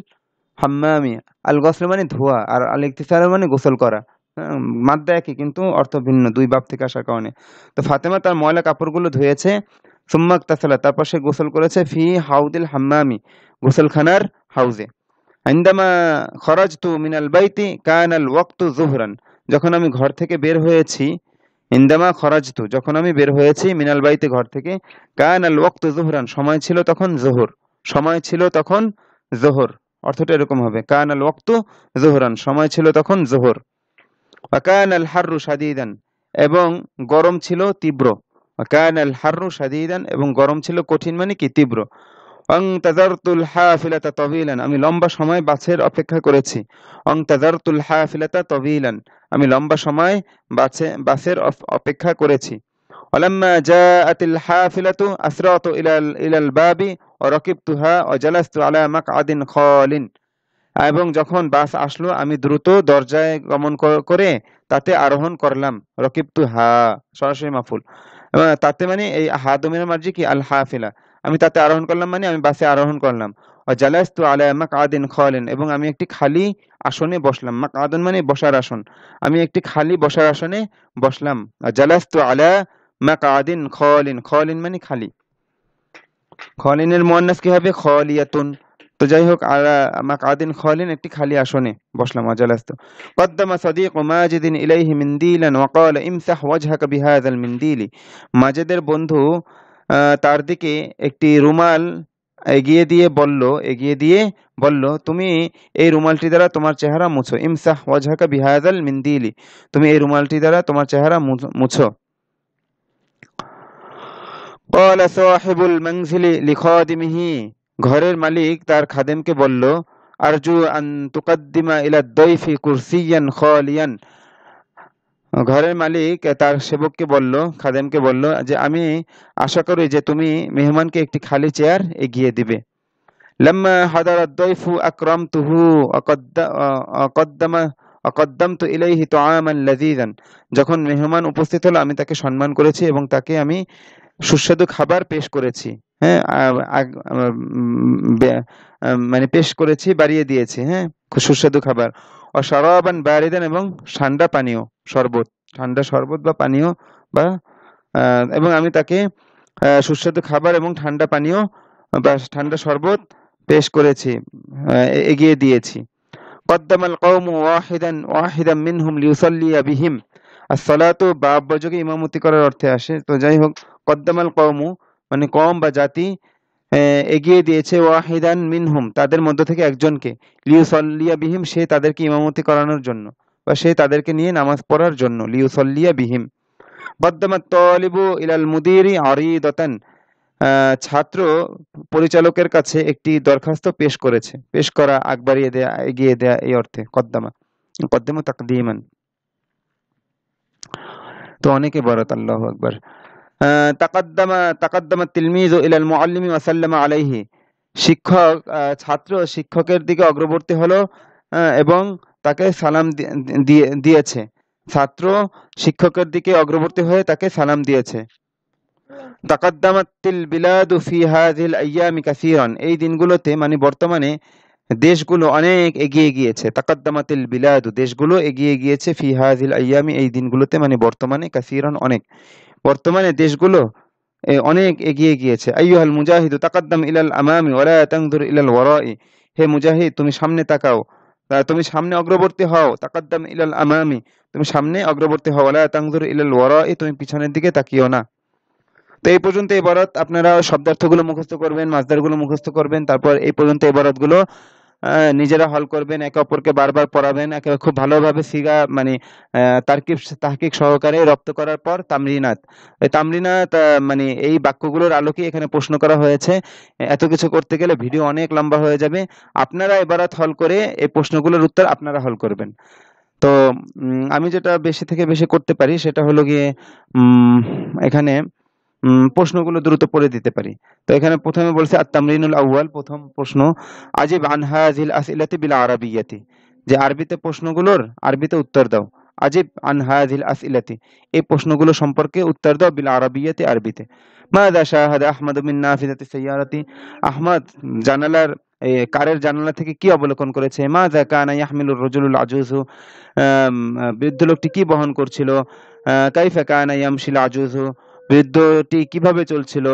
হাম্মামি। আল গসল মানে ধোয়া, আর আল ইগতিসাল মানে গোসল করা। মাদ্দা একই কিন্তু অর্থ ভিন্ন, দুই বাপ থেকে আসার কারণে। তো ফাতেমা তার ময়লা কাপড়গুলো ধুয়েছে, সুম্মা ইগতাসালাত তারপর সে গোসল করেছে, ফি হাউদিল হাম্মামি গোসলখানার হাউজে। ইনদামা খরাজতু মিনাল বাইতি কানাল ওয়াক্তু যুহরান, যখন আমি ঘর থেকে বের হয়েছি, ইনদামা খরাজতু যখন আমি বের হয়েছি, মিনাল বাইতি ঘর থেকে, কানাল ওয়াক্তু যুহরান সময় ছিল তখন যোহর, সময় ছিল তখন যোহর, অর্থটা এরকম হবে কানাল ওয়াক্তু যুহরান সময় ছিল তখন যোহর। ওয়া কানাল হাররু শাদীদান, এবং গরম ছিল তীব্র। ওয়া কানাল হাররু শাদীদান, এবং গরম ছিল কঠিন মানে কি তীব্র। অংতাজারতুল হাফিলাতা তাওয়ীলান, আমি লম্বা সময় বাসের অপেক্ষা করেছি। অংতাজারতুল হাফিলাতা তাওয়ীলান, আমি লম্বা সময় বাসের অপেক্ষা করেছি। ওয়ালাম্মা জাআতিল হাফিলাতু আসরাতু ইলাল বাবি ওয়া রাকিবতুহা ওয়া জালাস্তু আলা মাকআদিন খালিন, এবং যখন বাস আসলো আমি দ্রুত দরজায় গমন করে তাতে আরোহণ করলাম। রকিবতুহা সরাসরি মাফুল, তাতে মানে এই হা দমিরের মার্জি কি আল হাফিলা, আমি তাতে আরোহণ করলাম মানে আমি বাসে আরোহণ করলাম। জালাস্তু আলা মাকআদিন খালিন, এবং আমি একটি খালি আসনে বসলাম। মাকআদুন মানে বসার আসন, আমি একটি খালি বসার আসনে বসলাম। জালাস্তু আলা মাকআদিন খালিন, খালিন মানে খালি, খালিনের মুয়ান্নাস কি হবে খালিয়াতুন। তো যাই হোক, আলা মাকআদিন খালিন একটি খালি আসনে বসলাম। জালাস্তু কদ্দামা সাদিকু মাজিদিন ইলাইহি মিনদিলান ওয়া ক্বালা ইমসাহ ওয়াজহাকা বিহাযাল মিনদিলি, মাজিদের বন্ধু তার দিকে একটি রুমাল এগিয়ে দিয়ে বলল তুমি এই রুমালটি দ্বারা তোমার চেহারা মুছো। ইমসাহ ওয়াজহাকা বিহাযাল মিনদিলি, তুমি এই রুমালটি দ্বারা তোমার চেহারা মুছো। ক্বালা সাহিবুল মানজিলি লিখাদিমিহি, ঘরের মালিক তার খাদেমকে বলল, আরজু আন তুকাদ্দিমা ইলা দাইফি কুরসিয়ান খালিয়ান, ঘরের মালিক তার সেবককে বলল, খাদেমকে বলল যে আমি আশা করি যে তুমি মেহমানকে একটি খালি চেয়ার এগিয়ে দিবে। লাম্মা হাদারা দাইফু আকরামতুহু অকদ্দামতু ইলাইহি তুআমান লাযীযান, যখন মেহমান উপস্থিত হলো আমি তাকে সম্মান করেছি এবং তাকে আমি সুস্বাদু খাবার পেশ করেছি। হ্যাঁ, মানে পেশ করেছি, বাড়িয়ে দিয়েছি। হ্যাঁ, খুব সুস্বাদু খাবার। শারাবান বারিদান, এবং ঠান্ডা পানীয়, শরবত, ঠান্ডা শরবত বা পানীয়, বা এবং আমি তাকে সুস্বাদু খাবার এবং ঠান্ডা পানীয় বা ঠান্ডা শরবত পেশ করেছি, এগিয়ে দিয়েছি। কদ্দামাল কওমু ওয়াহিদান মিনহুম লিউসাল্লিয়া বিহিম, as-সালাতু বাব যোগে ইমামতি করার অর্থে আসে। তো যাই হোক, কদ্দামাল কওমু মানে কওম বা জাতি এগিয়ে দিয়েছে, ওয়াহিদান মিনহুম তাদের মধ্য থেকে একজনকে, লিউসাল্লিয়া বিহিম সে তাদেরকে ইমামতি করানোর জন্য, বা সে তাদেরকে নিয়ে নামাজ পড়ার জন্য। লিউসাল্লিয়া বিহিম। কদ্দামাত তালিবু ইলাল মুদিরি আরিদাতান, ছাত্র পরিচালকের কাছে একটি দরখাস্ত পেশ করেছে। পেশ করা, আগ বাড়িয়ে দেয়া, এগিয়ে দেয়া, এই অর্থে কদ্দামা তাকদীমান। তো অনেকে বরত, আল্লাহু আকবার। তাকাদ্দামা তিলমিযু ইলাল মুআল্লিমি ওয়া সাল্লামা আলাইহি, শিক্ষক ছাত্র শিক্ষকের দিকে অগ্রবর্তী হলো এবং তাকে সালাম দিয়েছে। ছাত্র শিক্ষকের দিকে অগ্রবর্তী হয়ে তাকে সালাম দিয়েছে। তাকাদ্দামাতিল বিলাদু ফি হাযিহিল আইয়ামি কাসীরান, এই দিনগুলোতে মানে বর্তমানে দেশগুলো অনেক এগিয়ে গিয়েছে। তাকাদ্দামাতিল বিলাদু দেশগুলো এগিয়ে গিয়েছে, ফি হাযিহিল আইয়ামি এই দিনগুলোতে মানে বর্তমানে, কাসীরান অনেক, বর্তমানে দেশগুলো অনেক এগিয়ে গিয়েছে। আইয়ুহাল মুজাহিদু তাকাদ্দাম ইলাল আমামি ওয়া লা তানজুর ইলাল ওয়ারাই, হে মুজাহিদ তুমি সামনে তাকাও, তুমি সামনে অগ্রবর্তী হও, তাকাদ্দাম ইলাল আমামি, তুমি সামনে অগ্রবর্তী হও, ওয়ালা তানজুর ইলাল ওয়ারাই, তুমি পিছনের দিকে তাকিও না। তো এই পর্যন্ত ইবারত আপনারা শব্দার্থগুলো মুখস্থ করবেন, মাসদারগুলো মুখস্থ করবেন, তারপর এই পর্যন্ত ইবারতগুলো নিজেরা হল করবেন, একে অপরকে বারবার পড়াবেন, খুব ভালোভাবে সিগা মানে তারকিব তাহকিক সহকারে রপ্ত করার পর তামরিনাত, এই তামরিনাত মানে এই বাক্যগুলোর আলোকে এখানে প্রশ্ন করা হয়েছে। এত কিছু করতে গেলে ভিডিও অনেক লম্বা হয়ে যাবে। আপনারা ইবারত হল করে এই প্রশ্নগুলোর উত্তর আপনারা হল করবেন। তো আমি যেটা বেশি থেকে বেশি করতে পারি সেটা হলো গিয়ে এখানে প্রশ্নগুলো দ্রুত পড়ে দিতে পারি। তো এখানে প্রথমে বলছে আত-তামরিনুল আউয়াল, প্রথম প্রশ্ন, আজিব আন হাযিল আসইলাতি বিল আরাবিয়াতি, যে আরবিতে প্রশ্নগুলোর আরবিতে উত্তর দাও। আজিব আন হাযিল আসইলাতি, এই প্রশ্নগুলো সম্পর্কে উত্তর দাও, বিল আরাবিয়াতি, আরবিতে। মাযা শাহাদা আহমদ মিন নাফিযাতি সাইয়ারাতি, আহমদ জানালার কারের জানালা থেকে কি অবলোকন করেছে। মাযা কানা ইয়াহমিলুর রাজুলুল আজুজু, বৃদ্ধ লোকটি কি বহন করছিল। কাইফা কানা ইয়ামশিল আজুজু, বৃদ্ধটি কিভাবে চলছিল।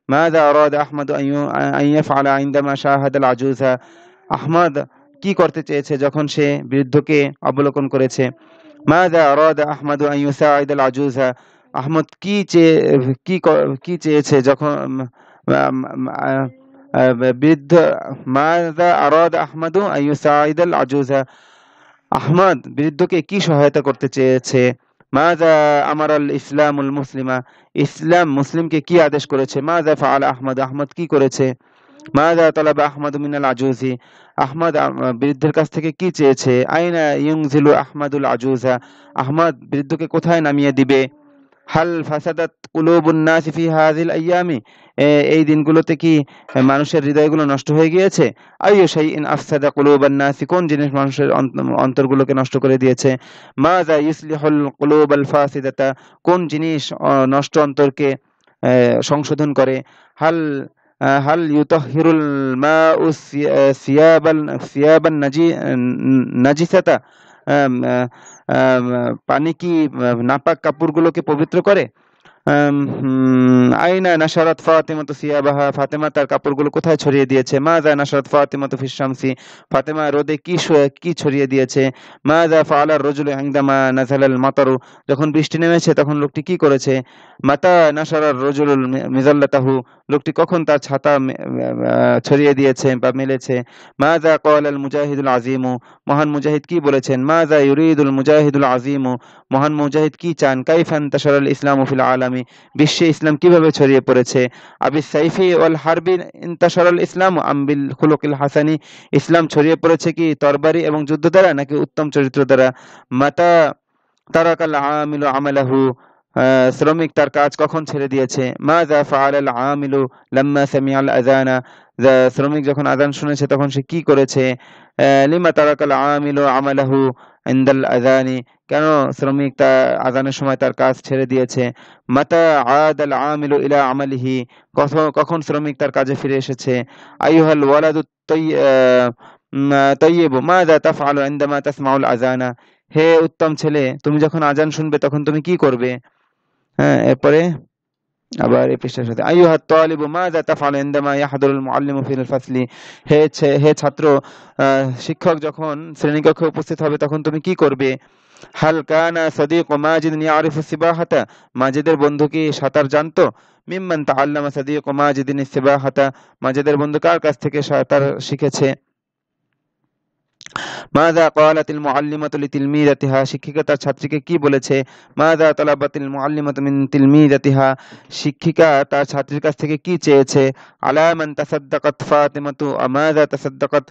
মাযা আরাদা আহমদ আন ইয়াফআলা ইনদামা শাহাদাল আজুজা, আহমদ কি করতে চেয়েছে যখন সে বৃদ্ধকে অবলোকন করেছে। মাযা আরাদা আহমদ আন ইউসাইদাল আজুজা, আহমদ কি চেয়েছে যখন বৃদ্ধ। মাযা আরাদা আহমদ আন ইউসাইদাল আজুজা, আহমদ বৃদ্ধকে কি সহায়তা করতে চেয়েছে। মাযা আমারাল ইসলামুল মুসলিমা, ইসলাম মুসলিমকে কি আদেশ করেছে। মাযা ফাআলা আহমদ, আহমদ কি করেছে। মাযা তালাবা আহমদ মিনাল আজুজি, আহমদ বৃদ্ধের কাছ থেকে কি চেয়েছে। আইনা ইউনজিলু আহমদুল আজুজা, আহমদ বৃদ্ধকে কোথায় নামিয়ে দিবে। হাল ফাসাদাত কুলুবুন নাসি ফি হাযিল আইয়ামি, এই দিনগুলোতে কি মানুষের হৃদয়গুলো নষ্ট হয়ে গিয়েছে। আইয়ু শাইইন আফসাদা কুলুবান নাসি, কোন জিনিস মানুষের অন্তরগুলোকে নষ্ট করে দিয়েছে। মাযা ইউসলিহুল কুলুবাল ফাসিদাতা, কোন জিনিস নষ্ট অন্তরকে সংশোধন করে। হাল হাল ইউতাহহিরুল মাউ সিয়াবান নাজিসাতা, পানি কি নাপাক কাপড়গুলোকে পবিত্র করে। আইনা নাশারাত ফাতিমাতু সিয়াবাহা, ফাতেমা তার কাপড়গুলো কোথায় ছড়িয়ে দিয়েছে। মাযা নাশারাত ফাতিমাতু ফিশ শামসি, ফাতেমা রোদে কি ছড়িয়ে দিয়েছে। মাযা ফাআলা আর-রাজুলু ইনদামা নাযালাল মাতারু, যখন বৃষ্টি নেমেছে তখন লোকটি কি করেছে। মাতা নাশারা আর-রাজুলু মিযাল্লাতাহু, লোকটি কখন তার ছাতা ছড়িয়ে দিয়েছে বা মেলেছে। মাযা ক্বালাল মুজাহিদুল আযীমু, মহান মুজাহিদ কি বলেছেন। মাযা ইউরিদুল মুজাহিদুল আযীমু, মহান মুজাহিদ কি চান। কাইফা ইনতাশারাল ইসলামু ফিল আলামি, বিশ্বে ইসলাম কিভাবে ছড়িয়ে পড়েছে। আবিস সাইফি ওয়াল হারবি ইনতাশারাল ইসলাম আম বিল খুলুকিল হাসানি, ইসলাম ছড়িয়ে পড়েছে কি তরবারি এবং যুদ্ধ দ্বারা নাকি উত্তম চরিত্র দ্বারা। মাতা তারাকাল আমিলু আমালাহু, শ্রমিক তার কাজ কখন ছেড়ে দিয়েছে। মাযা ফাআলাল আমিলু লাম্মা সামিআল আযানা, শ্রমিক যখন আযান শুনেছে তখন সে কি করেছে। লিমা তারাকাল আমিলু আমালাহু ইনদাল আযানি, কেন শ্রমিক আযানের সময় তার কাজ ছেড়ে দিয়েছে। মাতা আদাল আমিলু ইলা আমালিহি, কখন শ্রমিক তার কাজে ফিরে এসেছে। আইয়ুহাল ওয়ালাদু তাইয়্যিবু মাযা তাফআলু ইনদামা তাসমাউল আযানা, হে উত্তম ছেলে তুমি যখন আযান শুনবে তখন তুমি কি করবে। হ্যাঁ, এরপরে আবার এই পৃষ্ঠার সাথে আইয়ুহাত তালিবু মাযা তাফআলু ইনদামা ইয়াহদুরুল মুআল্লিমু ফিল ফাসলি, হে ছাত্র শিক্ষক যখন শ্রেণীকক্ষে উপস্থিত হবে তখন তুমি কি করবে। হাল কানা সাদিকু মাজিদ ইয়ারিফু সিবাহাতা, মাজিদের বন্ধু কি সাঁতার জানতো। মিম্মান তাআল্লামা সাদিকু মাজিদিন সিবাহাতা, মাজিদের বন্ধু কার কাছ থেকে সাঁতার শিখেছে। মাযা ক্বালাতিল মুআল্লিমাতু লিতিলমিযাতিহা, শিক্ষিকা তার ছাত্রীকে কি বলেছে। মাযা তালাবাতিল মুআল্লিমাতু মিন তিলমিযাতিহা, শিক্ষিকা তার ছাত্রীর কাছ থেকে কি চেয়েছে। আলা মান তাসাদ্দাকাত ফাতিমাতু মাযা তাসাদ্দাকাত,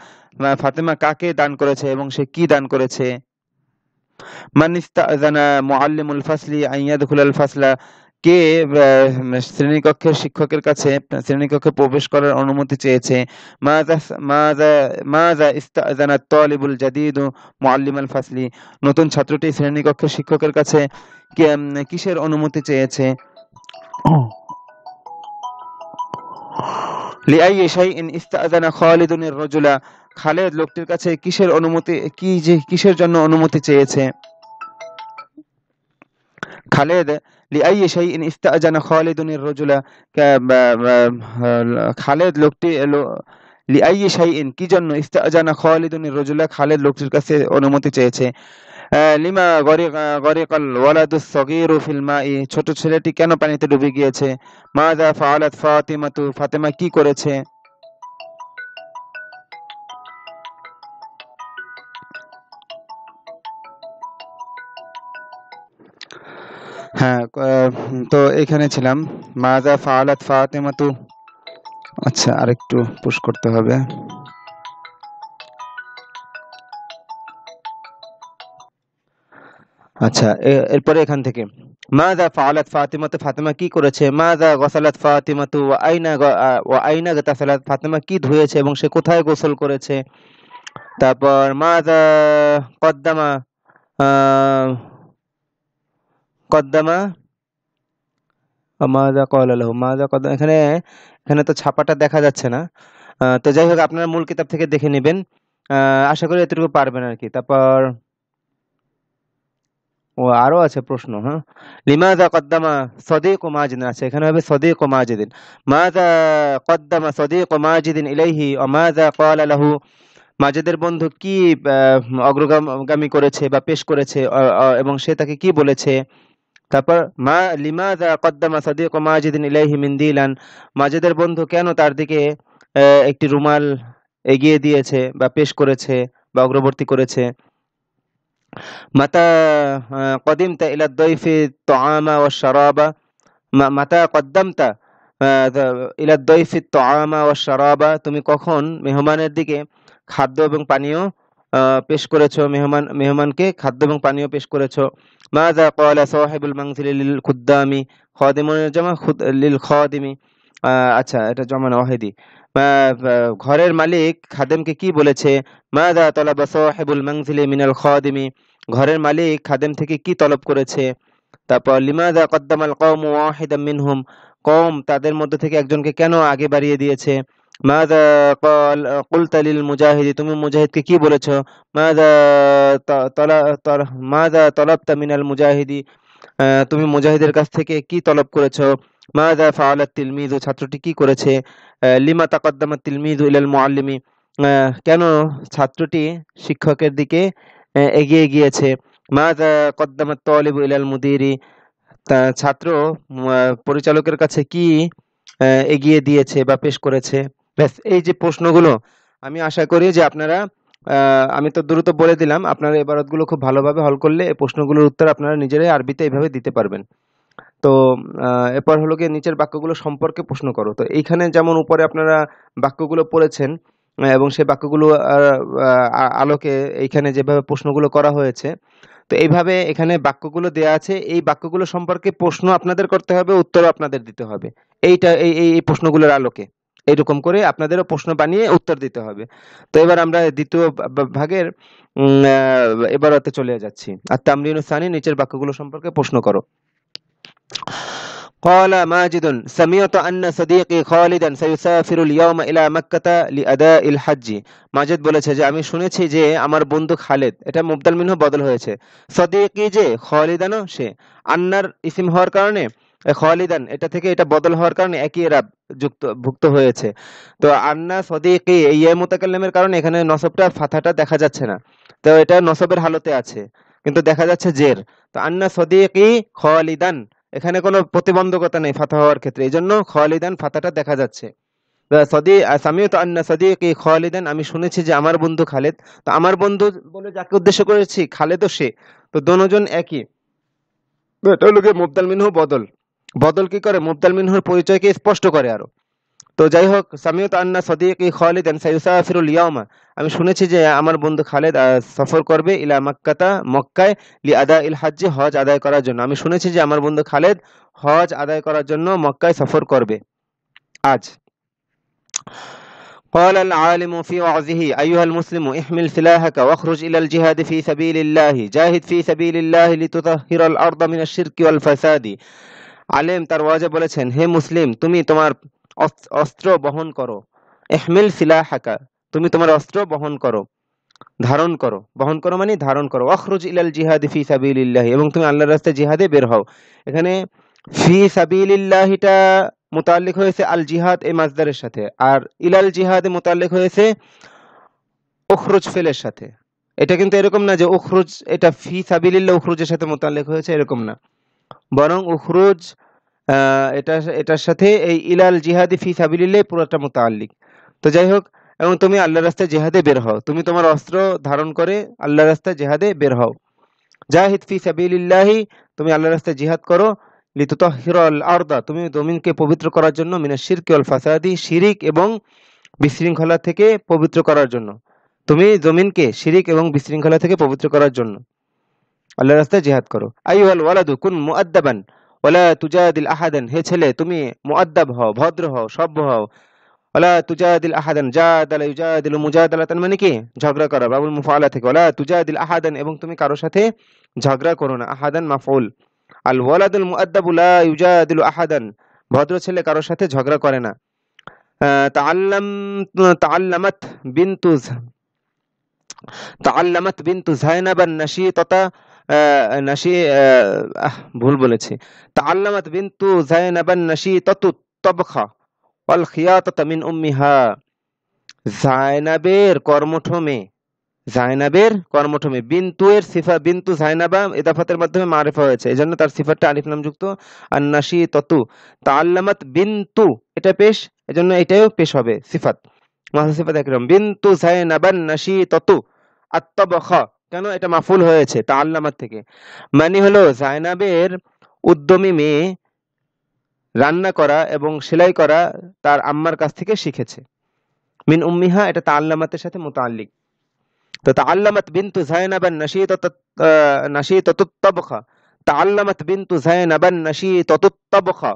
ফাতেমা কাকে দান করেছে এবং সে কি দান করেছে। মান ইস্তাযানা মুআল্লিমুল ফাসলি আন ইয়াদখুলাল ফাসলা, কে শ্রেণীকক্ষের শিক্ষকের কাছে শ্রেণীকক্ষে প্রবেশ করার অনুমতি চেয়েছে। মাযা মাযা মাযা ইস্তাযানাত তালিবুল জাদীদু মুআল্লিমাল ফাসলি, নতুন ছাত্রটি শ্রেণীকক্ষের শিক্ষকের কাছে কিসের অনুমতি চেয়েছে। লিআইয়ি শাইইন ইস্তাযানা খালিদুন আর-রাজুলা, খালিদ লোকটির কাছে কিসের জন্য অনুমতি চেয়েছে। খালিদ লিআইয়ি শাইইন ইস্তাযানা খালিদুন আর-রাজুলা, খালিদ লিআইয়ি শাইইন কি জন্য, ইস্তাজানা খালিদুন রাজুলা খালিদ লোকটির কাছে অনুমতি চেয়েছে। লিমা গরিকাল ওয়ালাদুস সগীরু ফিল মাই ছোট ছেলেটি কেন পানিতে ডুবে গিয়েছে। মাযা ফাআলাত ফাতিমাতু ফাতেমা কি করেছে। হ্যাঁ, তো এখানে ছিলাম মাযা ফাআলাত ফাতিমাতু। আচ্ছা, আরেকটু পুশ করতে হবে। আচ্ছা, এরপরে এখান থেকে মাযা ফাআলাত ফাতিমাতু ফাতেমা কি করেছে। মাযা গসালাত ফাতিমাতু ওয়া আইনা গাতাসালাত ফাতেমা কি ধুয়েছে এবং সে কোথায় গোসল করেছে। তারপর মাযা কদ্দামা কদ্দামা মাযা ক্বালা লাহু মাযা কদ্দামা এখানে এখানে তো ছাপাটা দেখা যাচ্ছে না। তো যাই হোক আপনারা মূল কিতাব থেকে দেখে নেবেন। আশা করি এতটুকু পারবেন আর কি। তারপর ও আরো আছে প্রশ্ন। হ্যাঁ, লিমাযা কদ্দামা সদীকু মাজিদিন আছে, এখানে হবে সদীকু মাজিদিন। মাযা কদ্দামা সদীকু মাজিদিন ইলাইহি ওয়া মাযা ক্বালা লাহু মাজেদের বন্ধু কি অগ্রগামী করেছে বা পেশ করেছে এবং সে তাকে কি বলেছে। তারপর লিমাযা কদ্দামা সদীকু মাজিদিন ইলাইহি মিনদিলান মাজেদের বন্ধু কেন তার দিকে একটি রুমাল এগিয়ে দিয়েছে বা পেশ করেছে বা অগ্রবর্তী করেছে। মাতা কদিমতা ইলা দয়ফি তুআমা ওয়াশ শারাবা মাতা কদ্দামতা ইলা দয়ফি তুআমা ওয়াশ শারাবা তুমি কখন মেহমানের দিকে খাদ্য এবং পানীয় পেশ করেছো, মেহমানকে খাদ্য এবং পানীয় পেশ করেছো। মাযা ক্বালা সাহিবুল মানজিলি লিল খুদ্দামি খাদিমুনের জামা লিল খাদিমি। আচ্ছা, এটা জমা ওয়াহিদি। ঘরের মালিক খাদেমকে কি বলেছে। মাযা তালাবা সাহিবুল মানজিলি মিনাল খাদিমি ঘরের মালিক খাদেম থেকে কি তলব করেছে। তারপর লিমাযা কদ্দামাল কওমু ওয়াহিদাম মিনহুম কওম তাদের মধ্যে থেকে একজনকে কেন আগে বাড়িয়ে দিয়েছে। মাযা কুলতা লিল মুজাহিদি তুমি মুজাহিদকে কি বলেছো। মাযা মাযা তলাবতা মিনাল মুজাহিদি তুমি মুজাহিদের কাছ থেকে কি তলব করেছো। মাযা ফাআলাত তিলমিযু ছাত্রটি কি করেছে। লিমা তাকদ্দামাত তিলমিযু ইলাল মুআল্লিমি কেন ছাত্রটি শিক্ষকের দিকে এগিয়ে গিয়েছে। মাযা কদ্দামাত তালিবু ইলাল মুদিরি ছাত্র পরিচালকের কাছে কি এগিয়ে দিয়েছে বা পেশ করেছে। ব্যাস, এই যে প্রশ্নগুলো আমি আশা করি যে আপনারা আমি তো দ্রুত বলে দিলাম, আপনারা ইবারতগুলো খুব ভালোভাবে হল করলে এই প্রশ্নগুলোর উত্তর আপনারা নিজেরাই আরবিতে এইভাবে দিতে পারবেন। তো এরপর হলো গিয়ে নিচের বাক্যগুলো সম্পর্কে প্রশ্ন করো। তো এইখানে যেমন উপরে আপনারা বাক্যগুলো পড়েছেন এবং সেই বাক্যগুলো আলোকে এইখানে যেভাবে প্রশ্নগুলো করা হয়েছে, তো এইভাবে এখানে বাক্যগুলো দেয়া আছে, এই বাক্যগুলো সম্পর্কে প্রশ্ন আপনাদের করতে হবে, উত্তরও আপনাদের দিতে হবে। এইটা এই এই প্রশ্নগুলোর আলোকে এইরকম করে আপনাদেরও প্রশ্ন বানিয়ে উত্তর দিতে হবে। তো এবার আমরা দ্বিতীয় ভাগের এবারতে চলে যাচ্ছি। আর তামরিনুস সানি নিচের বাক্যগুলো সম্পর্কে প্রশ্ন করো। قال ماجد سمعت أن صديقي خالدا سيسافر اليوم إلى مكة لأداء الحج মাজিদ বলেছে যে আমি শুনেছি যে আমার বন্ধু খালেদ, এটা মুবদাল মিনহু বদল হয়েছে। সদিকি যে খালিদানও সে, আন্নার ইসিম হওয়ার কারণে খালিদান এটা থেকে এটা বদল হওয়ার কারণে একই রাব ভুক্ত হয়েছে। তো আন্না সদিকি এই মুতাকাল্লিমের কারণে এখানে নসবটা ফাথাটা দেখা যাচ্ছে না, তো এটা নসবের হালতে আছে কিন্তু দেখা যাচ্ছে জের। তো আন্না সদিকি খালিদান এখানে কোনো প্রতিবন্ধকতা নেই ফাথা হওয়ার ক্ষেত্রে, এই জন্য খালিদান ফাথাটা দেখা যাচ্ছে। সামিউতু আন্না সাদিকি খালিদান আমি শুনেছি যে আমার বন্ধু খালেদ। তো আমার বন্ধু বলে যাকে উদ্দেশ্য করেছি খালেদও সে, তো দোনোজন একই। এটা হলো মুবদাল মিনহু বদল। বদল কি করে, মুবদাল মিনহুর পরিচয়কে স্পষ্ট করে আরো। তো যাই হোক, সামিউতু আন্না সাদিকি খালিদান সায়ুসাফিরুল ইয়াওমা আমি শুনেছি যে আমার বন্ধু খালেদ সফর করবে ইলা মক্কাতা মক্কায় লিআদা ইল হজ হজ আদায় করার জন্য। আমি শুনেছি যে আমার বন্ধু খালেদ হজ আদায় করার জন্য মক্কায় সফর করবে আজ। قال العالم في وعظه أيها المسلم احمل سلاحك واخرج إلى الجهاد في سبيل الله جاهد في سبيل الله لتطهر الأرض من الشرك والفساد আলেম তার ওয়াজে বলেছেন, হে মুসলিম তুমি তোমার অস্ত্র বহন করো। ইহমিল সিলাহাকা তুমি তোমার অস্ত্র বহন করো, ধারণ করো, বহন করো মানে ধারণ করো। ওয়াখরুজ ইলাল জিহাদি ফি সাবিলিল্লাহ এবং তুমি আল্লাহর রাস্তায় জিহাদে বের হও। এখানে ফি সাবিলিল্লাহিটা মুতাল্লিক হয়েছে আল জিহাদ এই মাজদারের সাথে, আর ইলাল জিহাদে মুতাল্লিক হয়েছে উখরুজ ফেলের সাথে। এটা কিন্তু এরকম না যে উখরুজ এটা ফি সাবিলিল্লাহ উখরুজের সাথে মুতাল্লিক হয়েছে, এরকম না, বরং উখরুজ এটার সাথে এই ইলাল জিহাদি ফি সাবিলিল্লাহ পুরোটা মুতাল্লিক। তো যাই হোক, এবং তুমি আল্লাহর রাস্তায় জিহাদে বের হও, তুমি তোমার অস্ত্র ধারণ করে আল্লাহর রাস্তায় জিহাদে বের হও। জাহিদ ফি সাবিলিল্লাহি, তুমি আল্লাহর রাস্তায় জিহাদ করো। লিতুতাহহিরাল আরদা, তুমি জমিনকে পবিত্র করার জন্য, মিনাশ শিরকি ওয়াল ফাসাদি, শিরিক এবং বিশৃঙ্খলা থেকে পবিত্র করার জন্য। তুমি জমিনকে শিরিক এবং বিশৃঙ্খলা থেকে পবিত্র করার জন্য আল্লাহর রাস্তায় জিহাদ করো। আইয়ুহাল ওয়ালাদু কুন মুআদ্দাবান ওয়ালা তুজাদিল আহাদান, হে ছেলে তুমি মুআদ্দাব হও, ভদ্র হও, সভ্য হও। ওয়ালা তুজাদিল আহাদান, জাদালা ইউজাদিলু মুজাদালাতান, মানে কি ঝগড়া করা, বাবুল মুফাআলা থেকে। ওয়ালা তুজাদিল আহাদান, এবং তুমি কারোর সাথে ঝগড়া করো না। আহাদান মাফউল। আল ওয়ালাদুল মুআদ্দাবু লা ইউজাদিলু আহাদান, ভদ্র ছেলে কারোর সাথে ঝগড়া করে না। তাআল্লাম তাআল্লামাত বিনতু তাআল্লামাত বিনতু যায়নাবান নাশীতাতা, নাশী ভুল বলেছি, তাআল্লামাত বিনতু যায়নাবান নাশীতাতু তাবখা ওয়াল খিয়াতাতা মিন উম্মিহা। জায়নাবের কর্মঠ মেয়ে, জায়নাবের কর্মঠ মেয়ে, বিন্তু এর সিফা, বিন্তু জায়নাবা ইদাফাতের মাধ্যমে মারিফা হয়েছে, এজন্য তার সিফাতটা আলিফ লাম যুক্ত। আর নাশীতাতু, তাআল্লামাত বিন্তু এটা পেশ, এজন্য এটাও পেশ হবে সিফাত, মাহযুফ সিফাত একরকম। বিন্তু যায়নাবান নাশীতাতু আত-তাবখা, কেন এটা মাফুল হয়েছে তাআল্লামাত থেকে, মানে হলো জায়নাবের উদ্যমী মেয়ে রান্না করা এবং সেলাই করা তার আম্মার কাছ থেকে শিখেছে। মিন উম্মিহা এটা তাআল্লামাতের সাথে মুতাআল্লিক। তো তাআল্লামাত বিনতু যায়নাবান নাশীতাতুত তাবখা, তাআল্লামাত বিনতু যায়নাবান নাশীতাতুত তাবখা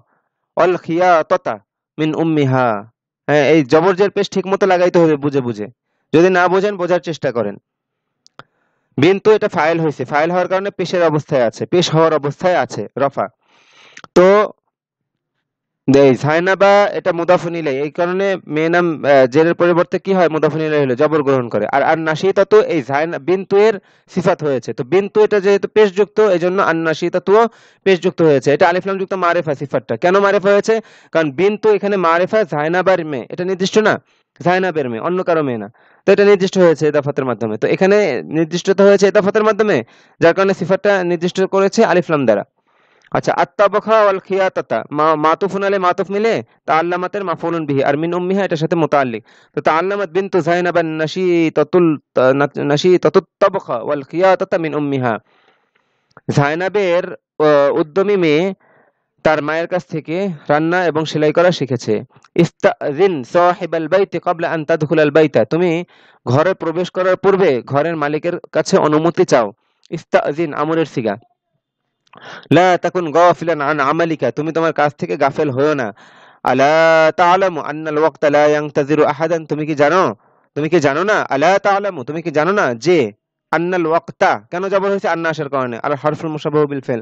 ওয়াল খিয়াতাতা মিন উম্মিহা। হ্যাঁ, এই জবরজের পেশ ঠিকমতো লাগাইতে হবে বুঝে বুঝে, যদি না বোঝেন বোঝার চেষ্টা করেন। বিন্তু এটা ফাইল হয়েছে, ফাইল হওয়ার কারণে পেশের অবস্থায় আছে, পেশ হওয়ার অবস্থায় আছে রফা। তো জায়নাবা এটা মুদাফুন ইলাই, এই কারণে মেয়ে নাম জেরের পরিবর্তে কি হয়, মুদাফুন ইলাই হলো জবর গ্রহণ করে। আর আর নাশীতাতু এই বিন্তু এর সিফাত হয়েছে, তো বিন্তু এটা যেহেতু পেশযুক্ত এজন্য আর নাশীতাতুও পেশযুক্ত হয়েছে। এটা আলিফ লাম যুক্ত মারিফা সিফাতটা কেন মারিফা হয়েছে, কারণ বিন্তু এখানে মারিফা, জায়নাবার মেয়ে এটা নির্দিষ্ট না, জায়নাবের মেয়ে অন্য কারো মেয়ে না, তো এটা নির্দিষ্ট হয়েছে ইদাফাতের মাধ্যমে। তো এখানে নির্দিষ্টতা হয়েছে ইদাফাতের মাধ্যমে, যার কারণে সিফাতটা নির্দিষ্ট করেছে আলিফ লাম দ্বারা। আচ্ছা, আত্তাবখা ওয়াল খিয়াতাতা মাতুফুন আলাই মাতুফ মিলে তাআল্লামাতের মাফউলুন বিহি, আর মিন উম্মিহা এটার সাথে মুতাআল্লিক। তো তাআল্লামাত বিনতু যায়নাবান নাশীতাতুত তাবখা ওয়াল খিয়াতাতা মিন উম্মিহা, যায়নাবের উদ্যমী মেয়ে তার মায়ের কাছ থেকে রান্না এবং সেলাই করা শিখেছে। ইস্তাযিন সাহিবাল বাইতি ক্বাবলা আন তাদখুলাল বাইতা, তুমি ঘরে প্রবেশ করার পূর্বে ঘরের মালিকের কাছে অনুমতি চাও। ইস্তাযিন আমরের সিগা। লা তাকুন গাফিলান আন আমালিকা, তুমি তোমার কাজ থেকে গাফেল হয়ো না। আলা তা'লামু আন্নাল ওয়াক্তা লা ইয়ানতাযিরু আহাদান, তুমি কি জানো, তুমি কি জানো না, আলা তা'লামু তুমি কি জানো না যে, আন্নাল ওয়াক্তা কেন জবর হয়েছে আন্না আসার কারণে, আর হারফুল মুশাব্বাহু বিল ফিল,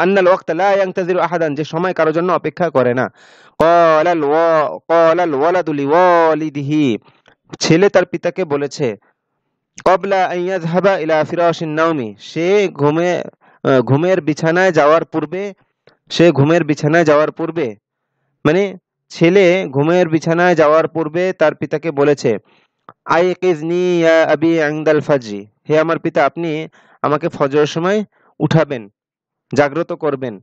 আন্নাল ওয়াক্তা লা ইয়ানতাযিরু আহাদান, যে সময় কারোর জন্য অপেক্ষা করে না। ক্বালাল ওয়ালাদু লিওয়ালিদিহি, ছেলে তার পিতাকে বলেছে, ক্বাবলা আন ইয়াযহাবা ইলা ফিরাশিন নাওমি, সে ঘুমের বিছানায় যাওয়ার পূর্বে, সে ঘুমের বিছানায় যাওয়ার পূর্বে, মানে ছেলে ঘুমের বিছানায় যাওয়ার পূর্বে তার পিতাকে বলেছে, আইকিজনি ইয়া আবি ইনদাল ফাজরি, হে আমার পিতা আপনি আমাকে ফজরের সময় উঠাবেন, জাগ্রত করবেন।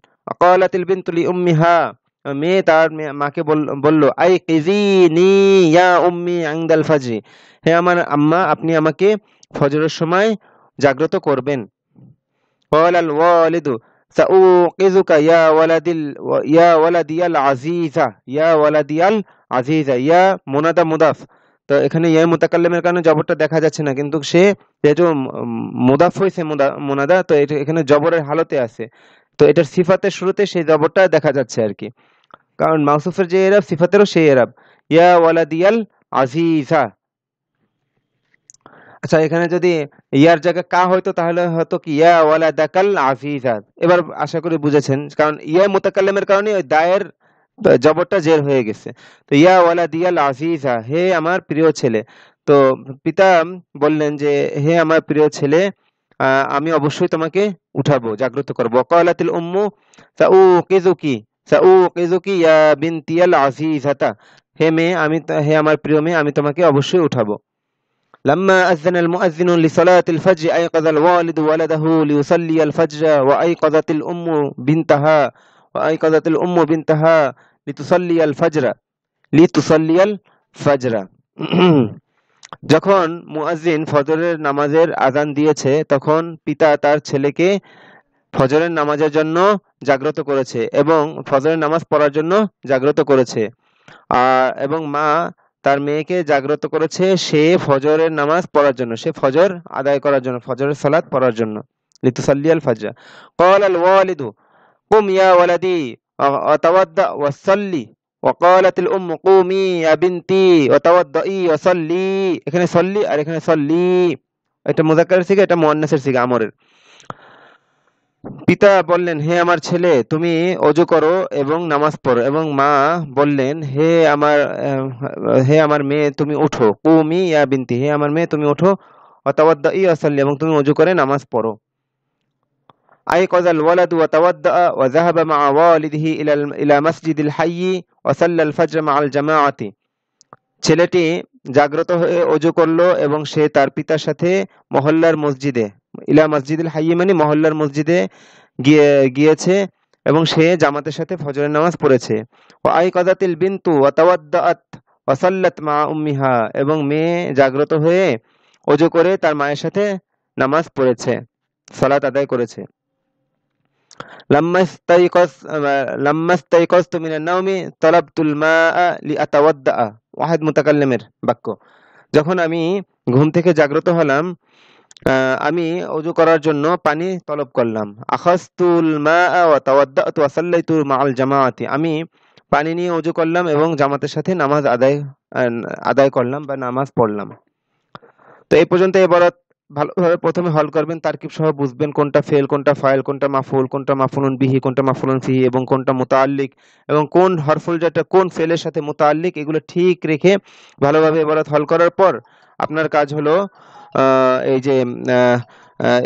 ক্বালাতিল বিনতু লি উম্মিহা, মেয়ে তার মাকে বলল, আইকিজিনি ইয়া উম্মি ইনদাল ফাজরি, হে আমার আম্মা আপনি আমাকে ফজরের সময় জাগ্রত করবেন। ক্বালাল ওয়ালিদু সাউকিযুকা ইয়া ওয়ালাদিয়াল আজিজা, ইয়া ওয়ালাদিয়াল আজিজা, ইয়া মুনাদা মুদাফ। তো এখানে ইয়া মুতাকাল্লিমের কারণে জবরটা দেখা যাচ্ছে না, কিন্তু সে যেহেতু মুদাফ হয়েছে মুনাদা, তো এটা এখানে জবরের হালতে আছে, তো এটার সিফাতের শুরুতে সেই জবরটা দেখা যাচ্ছে আর কি, কারণ মাউসুফের যে এরাব সিফাতেরও সেই এরাব, ইয়া ওয়ালাদিয়াল আজিজা। আচ্ছা, এখানে যদি ইয়ার জায়গায় কা হয়তো তাহলে হয়তো কি ইয়া ওয়ালাদাকাল আজিজা। এবার আশা করি বুঝেছেন, কারণ ইয়া মুতাকাল্লিমের কারণে ওই দায়ের জবরটা জের হয়ে গেছে। তো ইয়া ওয়ালাদিয়াল আজিজা, হে আমার প্রিয় ছেলে। তো পিতা বললেন যে, হে আমার প্রিয় ছেলে, আমি অবশ্যই তোমাকে উঠাবো, জাগ্রত করবো। ওয়াকালাতিল উম্মু সাউকিযুকি, সাউকিযুকি ইয়া বিনতিয়াল আজিজাতা, হে মেয়ে হে আমার প্রিয় মেয়ে, আমি তোমাকে অবশ্যই উঠাবো। লাম্মা আযানাল মুআযযিনু লিসালাতিল ফাজর আইকাযাল ওয়ালিদু ওয়ালাদাহু লিইউসাল্লিয়াল ফাজর ওয়া আইকাযাতিল উম্মু বিনতাহা লিতুসাল্লিয়াল ফাজরা। যখন মুয়াজ্জিন ফজরের নামাজের আযান দিয়েছে, তখন পিতা তার ছেলেকে ফজরের নামাজের জন্য জাগ্রত করেছে এবং ফজরের নামাজ পড়ার জন্য জাগ্রত করেছে। এবং মা তার মেয়েকে জাগ্রত করেছে সে ফজরের নামাজ পড়ার জন্য, সে ফজর আদায় করার জন্য, ফজরের সালাত পড়ার জন্য। লিতুসাল্লিয়াল ফাজরা। ক্বালাল ওয়ালিদু কুম ইয়া ওয়ালাদি ওয়াতাওয়াদ্দা ওয়াসাল্লি ওয়াকালাতিল উম্মু কুমি ইয়া বিনতি ওয়াতাওয়াদ্দাই ওয়াসাল্লি। এখানে সল্লি আর এখানে সল্লি, এটা মুযাক্কারের সিগা, এটা মুয়ান্নাসের সিগা, আমরের। পিতা বললেন, হে আমার ছেলে, তুমি ওযু করো এবং নামাজ পড়ো, এবং মা বললেন, হে আমার মেয়ে, তুমি উঠো। কুমি ইয়া বিনতি, হে আমার মেয়ে, তুমি উঠো। ওয়াতাওয়াদ্দাই ওয়াসাল্লি, এবং তুমি ওযু করে নামাজ পড়ো। আইকাযাল ওয়ালাদু ওয়াতাওয়াদ্দা ওয়া যাহাবা মা ওয়ালিদিহি ইলা মাসজিদিল হায়্যি ওয়া সাল্লাল ফাজর মাআল জামাআতি। ছেলেটি জাগ্রত হয়ে ওযু করলো এবং সে তার পিতার সাথে মহল্লার মসজিদে, ইলা মসজিদুল হায়্যি মানে মহল্লার মসজিদে গিয়েছে এবং সে জামাতের সাথে ফজরের নামাজ পড়েছে। ওয়া আইকাযাতিল বিনতু ওয়া তাওয়াদ্দাআত ওয়া সাল্লাত মা উম্মিহা, এবং মেয়ে জাগ্রত হয়ে ওযু করে তার মায়ের সাথে নামাজ পড়েছে, সালাত আদায় করেছে। লাম্মা ইস্তাইকাযতু মিনান নাওমি তালাবতুল মাআ লিআতাওয়াদ্দা, ওয়াহিদ মুতাকাল্লিমের বাক্য। যখন আমি ঘুম থেকে জাগ্রত হলাম, আমি ওযু করার জন্য পানি তলব করলাম। আখাযতুল মাআ ওয়া তাওয়াদ্দাতু ওয়া সাল্লাইতু মাআল জামাআতি, আমি পানি নিয়ে ওযু করলাম এবং জামাতের সাথে নামাজ আদায় করলাম বা নামাজ পড়লাম। তো এই পর্যন্ত ইবারত ভালোভাবে প্রথমে হল করবেন, তারকিব সহ বুঝবেন কোনটা ফেল, কোনটা ফাইল, কোনটা মাফউল, কোনটা মাফউলুন বিহি, কোনটা মাফউলুন ফিহি, এবং কোনটা মুতাআল্লিক, এবং কোন হরফুল জারটা কোন ফেলের সাথে মুতাআল্লিক, এগুলো ঠিক রেখে ভালোভাবে ইবারত হল করার পর আপনার কাজ হলো এই যে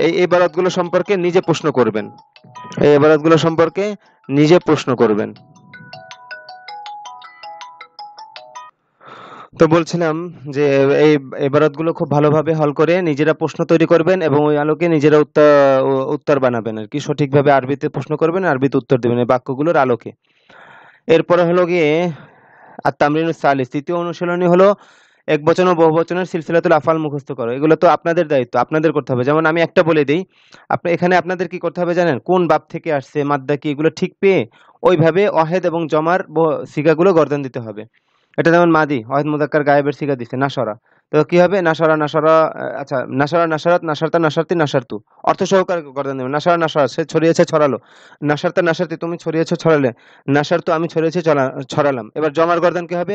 এই ইবারতগুলো সম্পর্কে নিজে প্রশ্ন করবেন। এই ইবারতগুলো সম্পর্কে নিজে প্রশ্ন করবেন। তো বলছিলাম যে এই ইবারতগুলো খুব ভালোভাবে হল করে নিজেরা প্রশ্ন তৈরি করবেন এবং ওই আলোকে নিজেরা উত্তর বানাবেন আর কি। সঠিকভাবে আরবিতে প্রশ্ন করবেন, আরবিতে উত্তর দেবেন এই বাক্যগুলোর আলোকে। এরপরে হলো গিয়ে আত-তামরিনুস সালিস, তৃতীয় অনুশীলনী হলো একবচন ও বহুবচনের সিলসিলাতুল আফআল মুখস্থ করো। এগুলো তো আপনাদের দায়িত্ব, আপনাদের করতে হবে। যেমন আমি একটা বলে দেই, এখানে আপনাদের কি করতে হবে জানেন? কোন বাব থেকে আসছে, মাদ্দা কি, এগুলো ঠিক পেয়ে ওইভাবে ওয়াহেদ এবং জমার সিগাগুলো গর্দন দিতে হবে। এটা যেমন মাদি, ওয়াহেদ মুযাক্কার গায়েবের সিগা দিচ্ছে নাশরা, তো কি হবে? নাশরা নাশরা, আচ্ছা নাশরা নাশরাত, নাশারতা নাশারতি, নাশারতু, অর্থ সহকারে গর্দন দেবেন। নাশরা নাশরা, সে ছড়িয়েছে ছড়ালো। নাশারতা নাশারতি, তুমি ছড়িয়েছে ছড়ালে। নাশারতু, আমি ছড়িয়েছি ছড়ালাম। এবার জমার গর্দন কি হবে?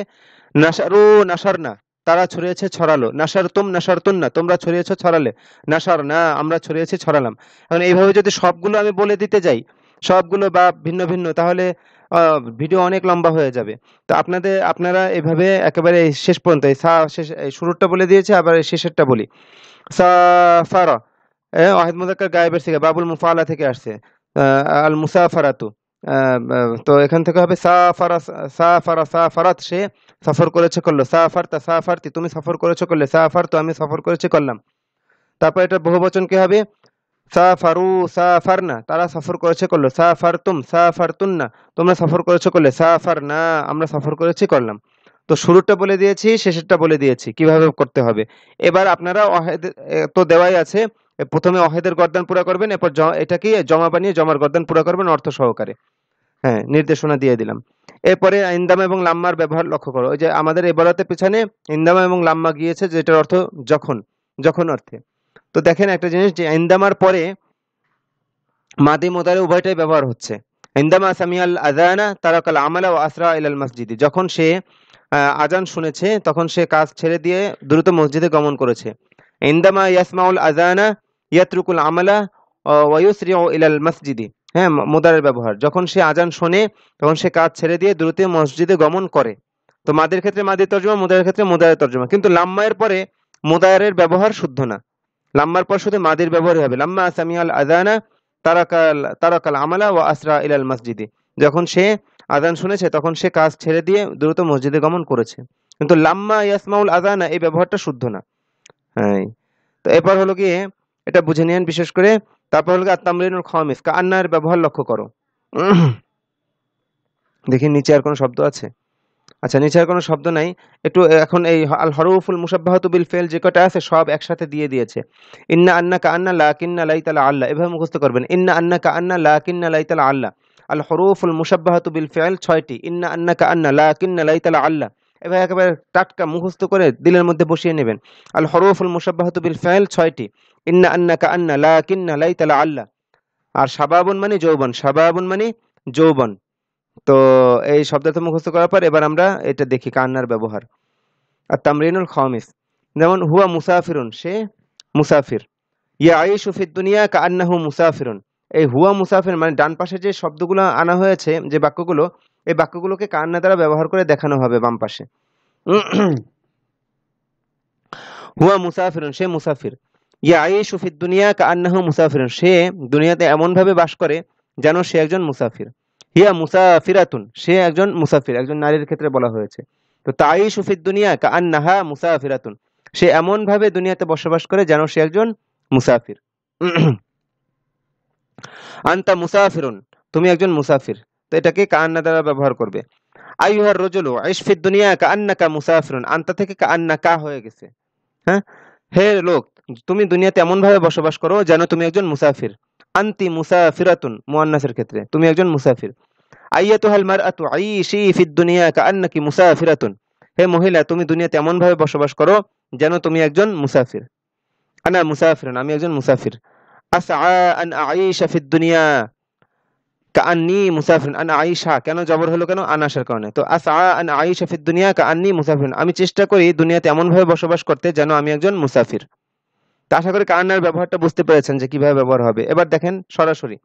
নাশারু নাশারনা, তারা ছড়িয়েছে ছড়ালো। নাশারতুম নাশারতুন্না, তোমরা ছড়িয়েছো ছড়ালে। নাশারনা, আমরা ছড়িয়েছি ছড়ালাম। এখন এইভাবে যদি সবগুলো আমি বলে দিতে যাই, সবগুলো বা ভিন্ন ভিন্ন, তাহলে ভিডিও অনেক লম্বা হয়ে যাবে। তো আপনারা এভাবে একেবারে শেষ পর্যন্ত এই শুরুটা বলে দিয়েছে, আবার এই শেষেরটা বলি। সাফারা, ওয়াহিদ মুযাক্কার গায়েবের সিগা, বাবুল মুফাআলা থেকে আসছে। আল মুসাফারাতু, তো এখান থেকে হবে সাফারা সাফারা সাফারাত, সে সফর করেছে করলো। সাফারতা সাফারতি, তুমি সফর করেছো করলে। সাফারতু, আমি সফর করেছি করলাম। তারপর এটা বহুবচন কি হবে? সাফারু সাফারনা, তারা সফর করেছে করলো। সাফারতুম সাফারতুন্না, তোমরা সফর করেছো করলে। সাফারনা, আমরা সফর করেছি করলাম। তো শুরুটা বলে দিয়েছি, শেষেরটা বলে দিয়েছি কিভাবে করতে হবে। এবার আপনারা ওয়াহেদ তো দেওয়াই আছে, প্রথমে ওয়াহেদের গর্দান পুরা করবেন, এরপর এটাকে জমা বানিয়ে জমার গর্দান পুরা করবেন অর্থ সহকারে। হ্যাঁ, নির্দেশনা দিয়ে দিলাম। এরপরে ইনদামা এবং লাম্মার ব্যবহার লক্ষ্য করো। ওই যে আমাদের ইবারতের পিছনে ইনদামা এবং লাম্মা গিয়েছে, যেটার অর্থ যখন, যখন অর্থে। তো দেখেন একটা জিনিস, যে ইনদামার পরে মাদি মুদারি উভয়টাই ব্যবহার হচ্ছে। ইনদামা সামিয়াল আযানা তারাকাল আমালা ওয়া আসরা ইলাল মসজিদি, যখন সে আজান শুনেছে তখন সে কাজ ছেড়ে দিয়ে দ্রুত মসজিদে গমন করেছে। ইনদামা ইয়াসমাউল আযানা ইয়াতরুকুল আমালা ওয়া ইউসরিউ ইলাল মসজিদি, হ্যাঁ, মুদারের ব্যবহার। যখন সে আজান শোনে তখন সে কাজ ছেড়ে দিয়ে দ্রুত মসজিদে গমন করে। তো মাদের ক্ষেত্রে মাদির তর্জমা, মুদারের ক্ষেত্রে মুদারের তর্জমা। কিন্তু লাম্মায়ের পরে মুদারের ব্যবহার শুদ্ধ না, লাম্মার পর শুধু মাদির ব্যবহারই হবে। লাম্মা সামিয়াল আযানা তারাকাল আমালা ওয়া আসরা ইলাল মসজিদি, যখন সে আযান শুনেছে তখন সে কাজ ছেড়ে দিয়ে দ্রুত মসজিদে গমন করেছে। কিন্তু লাম্মা ইয়াসমাউল আযানা এই ব্যবহারটা শুদ্ধ না। হ্যাঁ, তো এরপর হলো গিয়ে এটা বুঝে নিয়েন বিশেষ করে। তারপর হলো গিয়ে আত-তামরিনুল খামিস, কাআন্নার ব্যবহার লক্ষ্য করো। দেখি নিচে আর কোনো শব্দ আছে? আচ্ছা, নিচে আর কোনো শব্দ নাই। একটু এখন এই আল হরুফুল মুশাব্বাহাতু বিল ফিল যে কটা আছে সব একসাথে দিয়ে দিয়েছে। ইন্না আন্নাকা আন্না লাকিন্না লাইতা লাআল্লা, এভাবে মুখস্থ করবেন। ইন্না আন্নাকা আন্না লাকিন্না লাইতা লাআল্লা। আল হরুফুল মুশাব্বাহাতু বিল ফিল ৬টি। ইন্না আন্নাকা আন্না লাকিন্না লাইতা লাআল্লা, এভাবে একেবারে টাটকা মুখস্থ করে দিলের মধ্যে বসিয়ে নেবেন। আল হরুফুল মুশাব্বাহাতু বিল ফিল ৬টি। ইন্না আন্নাকা আন্না লাকিন্না লাইতা লাআল্লা। আর শাবাবুন মানে যৌবন, শাবাবুন মানে যৌবন। তো এই শব্দটা মুখস্থ করার পর এবার আমরা এটা দেখি কান্নার ব্যবহার। আর তামরিনুল খামিস, যেমন হুয়া মুসাফিরুন, সে মুসাফির। ইয়াঈশু ফিদ দুনিয়া কাআন্নাহু মুসাফিরুন। এই হুয়া মুসাফির মানে ডান পাশে যে শব্দগুলো আনা হয়েছে, যে বাক্যগুলো, এই বাক্যগুলোকে কান্না দ্বারা ব্যবহার করে দেখানো হবে বাম পাশে। হুয়া মুসাফিরুন, সে মুসাফির। ইয়াঈশু ফিদ দুনিয়া কাআন্নাহু মুসাফিরুন, সে দুনিয়াতে এমন ভাবে বাস করে যেন সে একজন মুসাফির। হিয়া মুসাফিরাতুন, সে একজন মুসাফির, একজন নারীর ক্ষেত্রে বলা হয়েছে। তো তাঈশু ফিদ দুনিয়া কাআন্নাহা মুসাফিরাতুন, সে এমন ভাবে দুনিয়াতে বসবাস করে যেন সে একজন মুসাফির। আনতা মুসাফিরুন, তুমি একজন মুসাফির। তো এটাকে কাআন্না দ্বারা ব্যবহার করবে। আইয়ুহার রাজুলু আইশ ফিদ দুনিয়া কাআন্নাকা মুসাফিরুন, আনতা থেকে কাআন্নাকা হয়ে গেছে। হ্যাঁ, হে লোক, তুমি দুনিয়াতে এমন ভাবে বসবাস করো যেন তুমি একজন মুসাফির। আনতি মুসাফিরাতুন, মুআন্নাসের ক্ষেত্রে তুমি একজন মুসাফির। আইয়াতুহাল মারআতু আইশি ফিদ দুনিয়া কাআন্নাকি মুসাফিরাতুন, হে মহিলা, তুমি দুনিয়াতে এমন ভাবে বসবাস করো যেন তুমি একজন মুসাফির। আনা মুসাফিরুন, আমি একজন মুসাফির। আসআ আন আইশা ফিদ দুনিয়া কাআন্নী মুসাফিরুন। আন আইশা কেন জবর হলো কেন? আন আসার কারণে। তো আসআ আন আইশা ফিদ দুনিয়া কাআন্নী মুসাফিরুন, আমি চেষ্টা করি দুনিয়াতে এমন ভাবে বসবাস করতে যেন আমি একজন মুসাফির। তা আশা করি কান্নার ব্যবহারটা বুঝতে পেরেছেন যে কিভাবে ব্যবহার হবে। এবার দেখেন সরাসরি।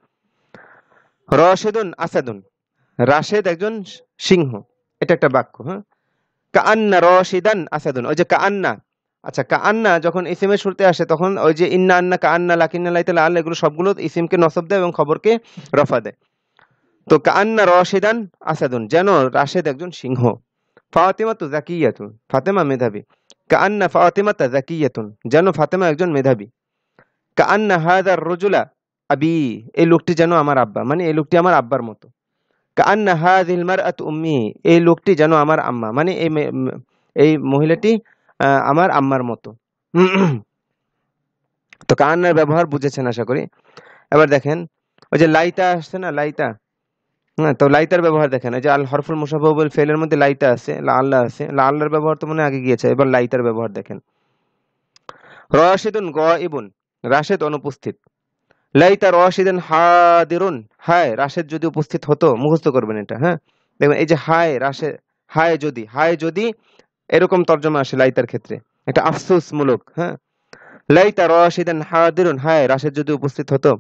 রশিদুন আসাদুন, রাশেদ একজন সিংহ, এটা একটা বাক্য। হ্যাঁ, কাআন্না রশিদান আসাদুন, ওই যে কাআন্না, আচ্ছা কাআন্না যখন ইসিমের শুরুতে আসে তখন ওই যে ইন্না আন্না কাআন্না লাকিন্না লাইতা লাআল্লা এগুলো সবগুলো ইসিমকে নসব দেয় এবং খবরকে রফা দেয়। তো কাআন্না রশিদান আসাদুন, যেন রাশেদ একজন সিংহ। ফাতিমাতু যাকিয়াতুন, ফাতেমা মেধাবী। কাআন্না ফাতিমাতা যাকিয়াতুন, যেন ফাতেমা একজন মেধাবী। কাআন্না হাযার রাজুলা আবি, এই লোকটি যেন আমার আব্বা, মানে এই লোকটি আমার আব্বার মতো। কাআন্না হাযিহিল মারআতু উম্মি, এই লোকটি যেন আমার আম্মা, মানে এই মহিলাটি আমার আম্মার মতো। তো কাআন্নার ব্যবহার বুঝেছেন আশা করি। এবার দেখেন ওই যে লাইতা আসছে না, লাইতা। হ্যাঁ, তো লাইতার ব্যবহার দেখেন, ওই যে আল হরফুল মুশাব্বাহু বিল ফিলের মধ্যে লাইতা আছে, লাআল্লা আছে। লাআল্লার ব্যবহার তো মনে আগে গিয়েছে, এবার লাইতার ব্যবহার দেখেন। রাশিদুন গায়িবুন, রাশেদ অনুপস্থিত। লাইতা রাশিদান হাদিরুন, হায় রাশেদ যদি উপস্থিত হতো, মুখস্থ করবেন এটা। হ্যাঁ, দেখবেন এই যে হায় রাশেদ, হায় যদি, হায় যদি, এরকম তর্জমা আসে লাইতার ক্ষেত্রে, এটা আফসোস মূলক। হ্যাঁ, লাইতা রাশিদান হাদিরুন, হায় রাশেদ যদি উপস্থিত হতো।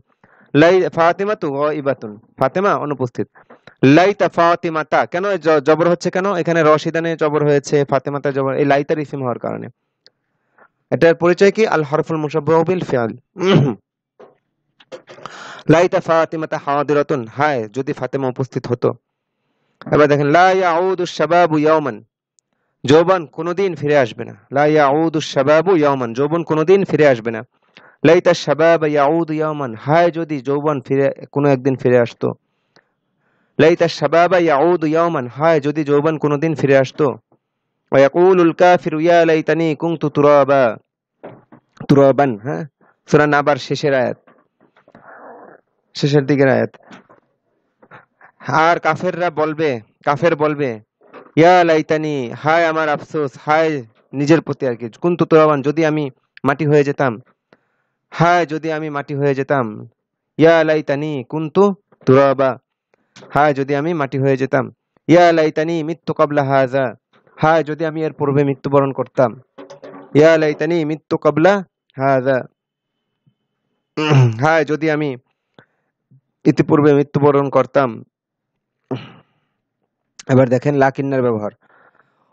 ফাতিমাতু গায়িবাতুন, ফাতেমা অনুপস্থিত। লাইতা ফাতিমাতা, কেন জবর হচ্ছে কেন এখানে? রশিদানে জবর হয়েছে, ফাতেমাতা জবর, এই লাইতার ইসিম হওয়ার কারণে। এটার পরিচয় কি? আল হরফুল মুশাব্বাহু বিল ফিল। লাইতা ফাতিমাতা হাদিরাতুন, হায় যদি ফাতেমা উপস্থিত হতো। এবার দেখেন লা ইয়াউদুশ শাবাবু ইয়াওমান, যৌবন কোনোদিন ফিরে আসবে না। লা ইয়াউদুশ শাবাবু ইয়াওমান, যৌবন কোনোদিন ফিরে আসবে না। লাইতা শাবাবা ইয়াউদু ইয়াওমান, হায় যদি যৌবন ফিরে কোনো একদিন ফিরে আসতো। লাইতা শাবাবা ইয়াউদু ইয়াওমান, হায় যদি যৌবন কোনোদিন ফিরে আসতো। ওয়া ইয়াকুলুল কাফিরু ইয়া লাইতানি কুনতু তুরাবা, তুরাবান। হ্যাঁ, সূরা নাবার শেষের আয়াত, শেষের দিকের আয়াত। আর কাফেররা বলবে, কাফের বলবে ইয়া লাইতানি, হায় আমার আফসোস, হায় নিজের প্রতি আর কি, কুনতু তুরাবান, যদি আমি মাটি হয়ে যেতাম, হায় যদি আমি মাটি হয়ে যেতাম। ইয়া লাইতানি কুনতু তুরাবা, হায় যদি আমি মাটি হয়ে যেতাম। ইয়া লাইতানি মিত্তু ক্বাবলা হাযা, হায় যদি আমি এর পূর্বে মৃত্যুবরণ করতাম। ইয়া লাইতানি মিত্তু ক্বাবলা হাযা, হায় যদি আমি ইতিপূর্বে মৃত্যুবরণ করতাম। এবার দেখেন লাকিন্নার ব্যবহার।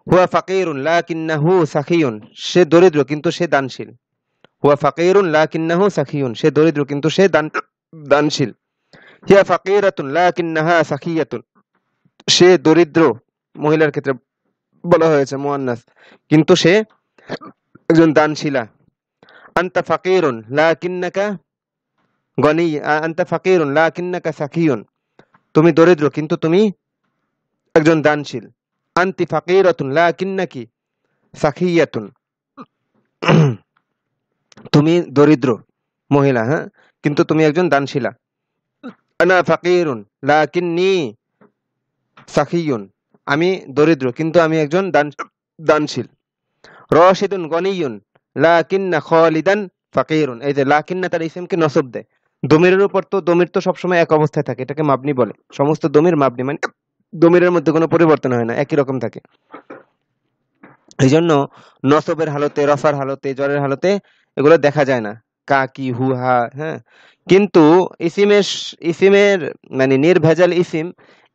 হুয়া ফাকিরুন লাকিন্নাহু সাখিয়ুন, সে দরিদ্র কিন্তু সে দানশীল। হুয়া ফাকিরুন লাকিন্নাহু সাখিয়ুন, সে দরিদ্র কিন্তু সে দানশীল। হিয়া ফাকিরাতুন লাকিন্নাহা সাখিয়াতুন, সে দরিদ্র, মহিলার ক্ষেত্রে বলা হয়েছে মুয়ান্নাস, কিন্তু সে একজন দানশীলা। আনতা ফাকিরুন লাকিন্নাকা গনি, আনতা ফাকিরুন লাকিন্নাকা সাকিয়ুন, তুমি দরিদ্র কিন্তু তুমি একজন দানশীল। আনতি ফাকিরাতুন লাকিন্নাকি সাখিয়াতুন, তুমি দরিদ্র মহিলা, হ্যাঁ, কিন্তু তুমি একজন দানশীলা। আনা ফাকিরুন লাকিন্নী সাখিয়ুন, আমি দরিদ্র কিন্তু আমি একজন দানশীল। রশিদুন গনিয়ুন লাকিন্না খালিদান ফাকিরুন, এই যে লাকিন্না তার ইসিমকে নসব দেয়। দমিরের উপর তো, দমির তো সবসময় এক অবস্থায় থাকে, এটাকে মাবনি বলে। সমস্ত দমির মাবনি, মানে দমিরের মধ্যে কোনো পরিবর্তন হয় না, একই রকম থাকে। এই জন্য নসবের হালতে, রফার হালতে, জ্বরের হালতে এগুলো দেখা যায় না, কা, কি, হু, হা, হ্যাঁ। কিন্তু ইসিমের মানে নির্ভেজাল ইসিম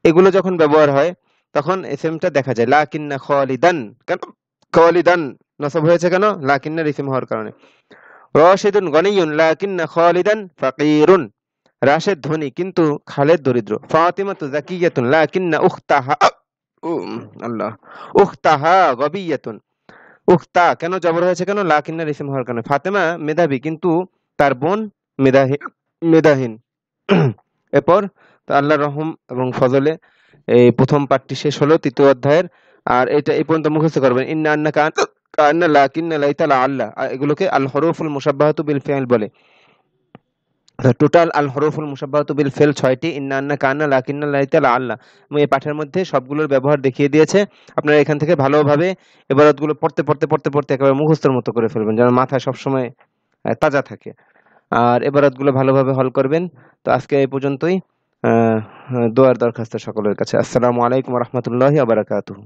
এগুলো যখন ব্যবহার হয় তখন ইসিমটা দেখা যায়। লাকিন্না খালিদান, কেন খালিদান নসব হয়েছে কেন? লাকিন্নার ইসিম হওয়ার কারণে। রশিদুন গনিয়ুন লাকিন্না খালিদান ফাকিরুন, রাশেদ ধনী কিন্তু খালেদ দরিদ্র। ফাতিমাতু যাকিয়াতুন লাকিন্না উখতাহা, আল্লাহ, উখতাহা গবিয়াতুন, উখতা কেন জবর হয়েছে কেন? লাকিন্নার ইসিম হওয়ার কারণে। ফাতেমা মেধাবী কিন্তু তার বোন মেধাহীন। এরপর তো আল্লাহর রহম এবং ফজলে এই প্রথম পাঠটি শেষ হলো ৩য় অধ্যায়ের। আর এটা এই পর্যন্ত মুখস্থ করবেন। ইন্না আন্নাকা কান্না লাকিন্না লাইতা লাআল্লা, এগুলোকে আল হরফুল মুশাব্বাহাতু বিল ফিআল বলে। টোটাল আল হরফুল মুশাব্বাহাতু বিল ফিল ৬টি, ইন্না আন্না কান্না লাকিন্না লাইতা লাআল্লা। এবং এই পাঠের মধ্যে সবগুলোর ব্যবহার দেখিয়ে দিয়েছে। আপনারা এখান থেকে ভালোভাবে ইবারতগুলো পড়তে পড়তে পড়তে পড়তে একেবারে মুখস্থের মতো করে ফেলবেন, যেন মাথায় সবসময় তাজা থাকে। আর ইবারতগুলো ভালোভাবে হল করবেন। তো আজকে এই পর্যন্তই। দোয়ার দরখাস্ত সকলের কাছে। আসসালামু আলাইকুম ওয়া রাহমাতুল্লাহি ওয়া বারাকাতুহু।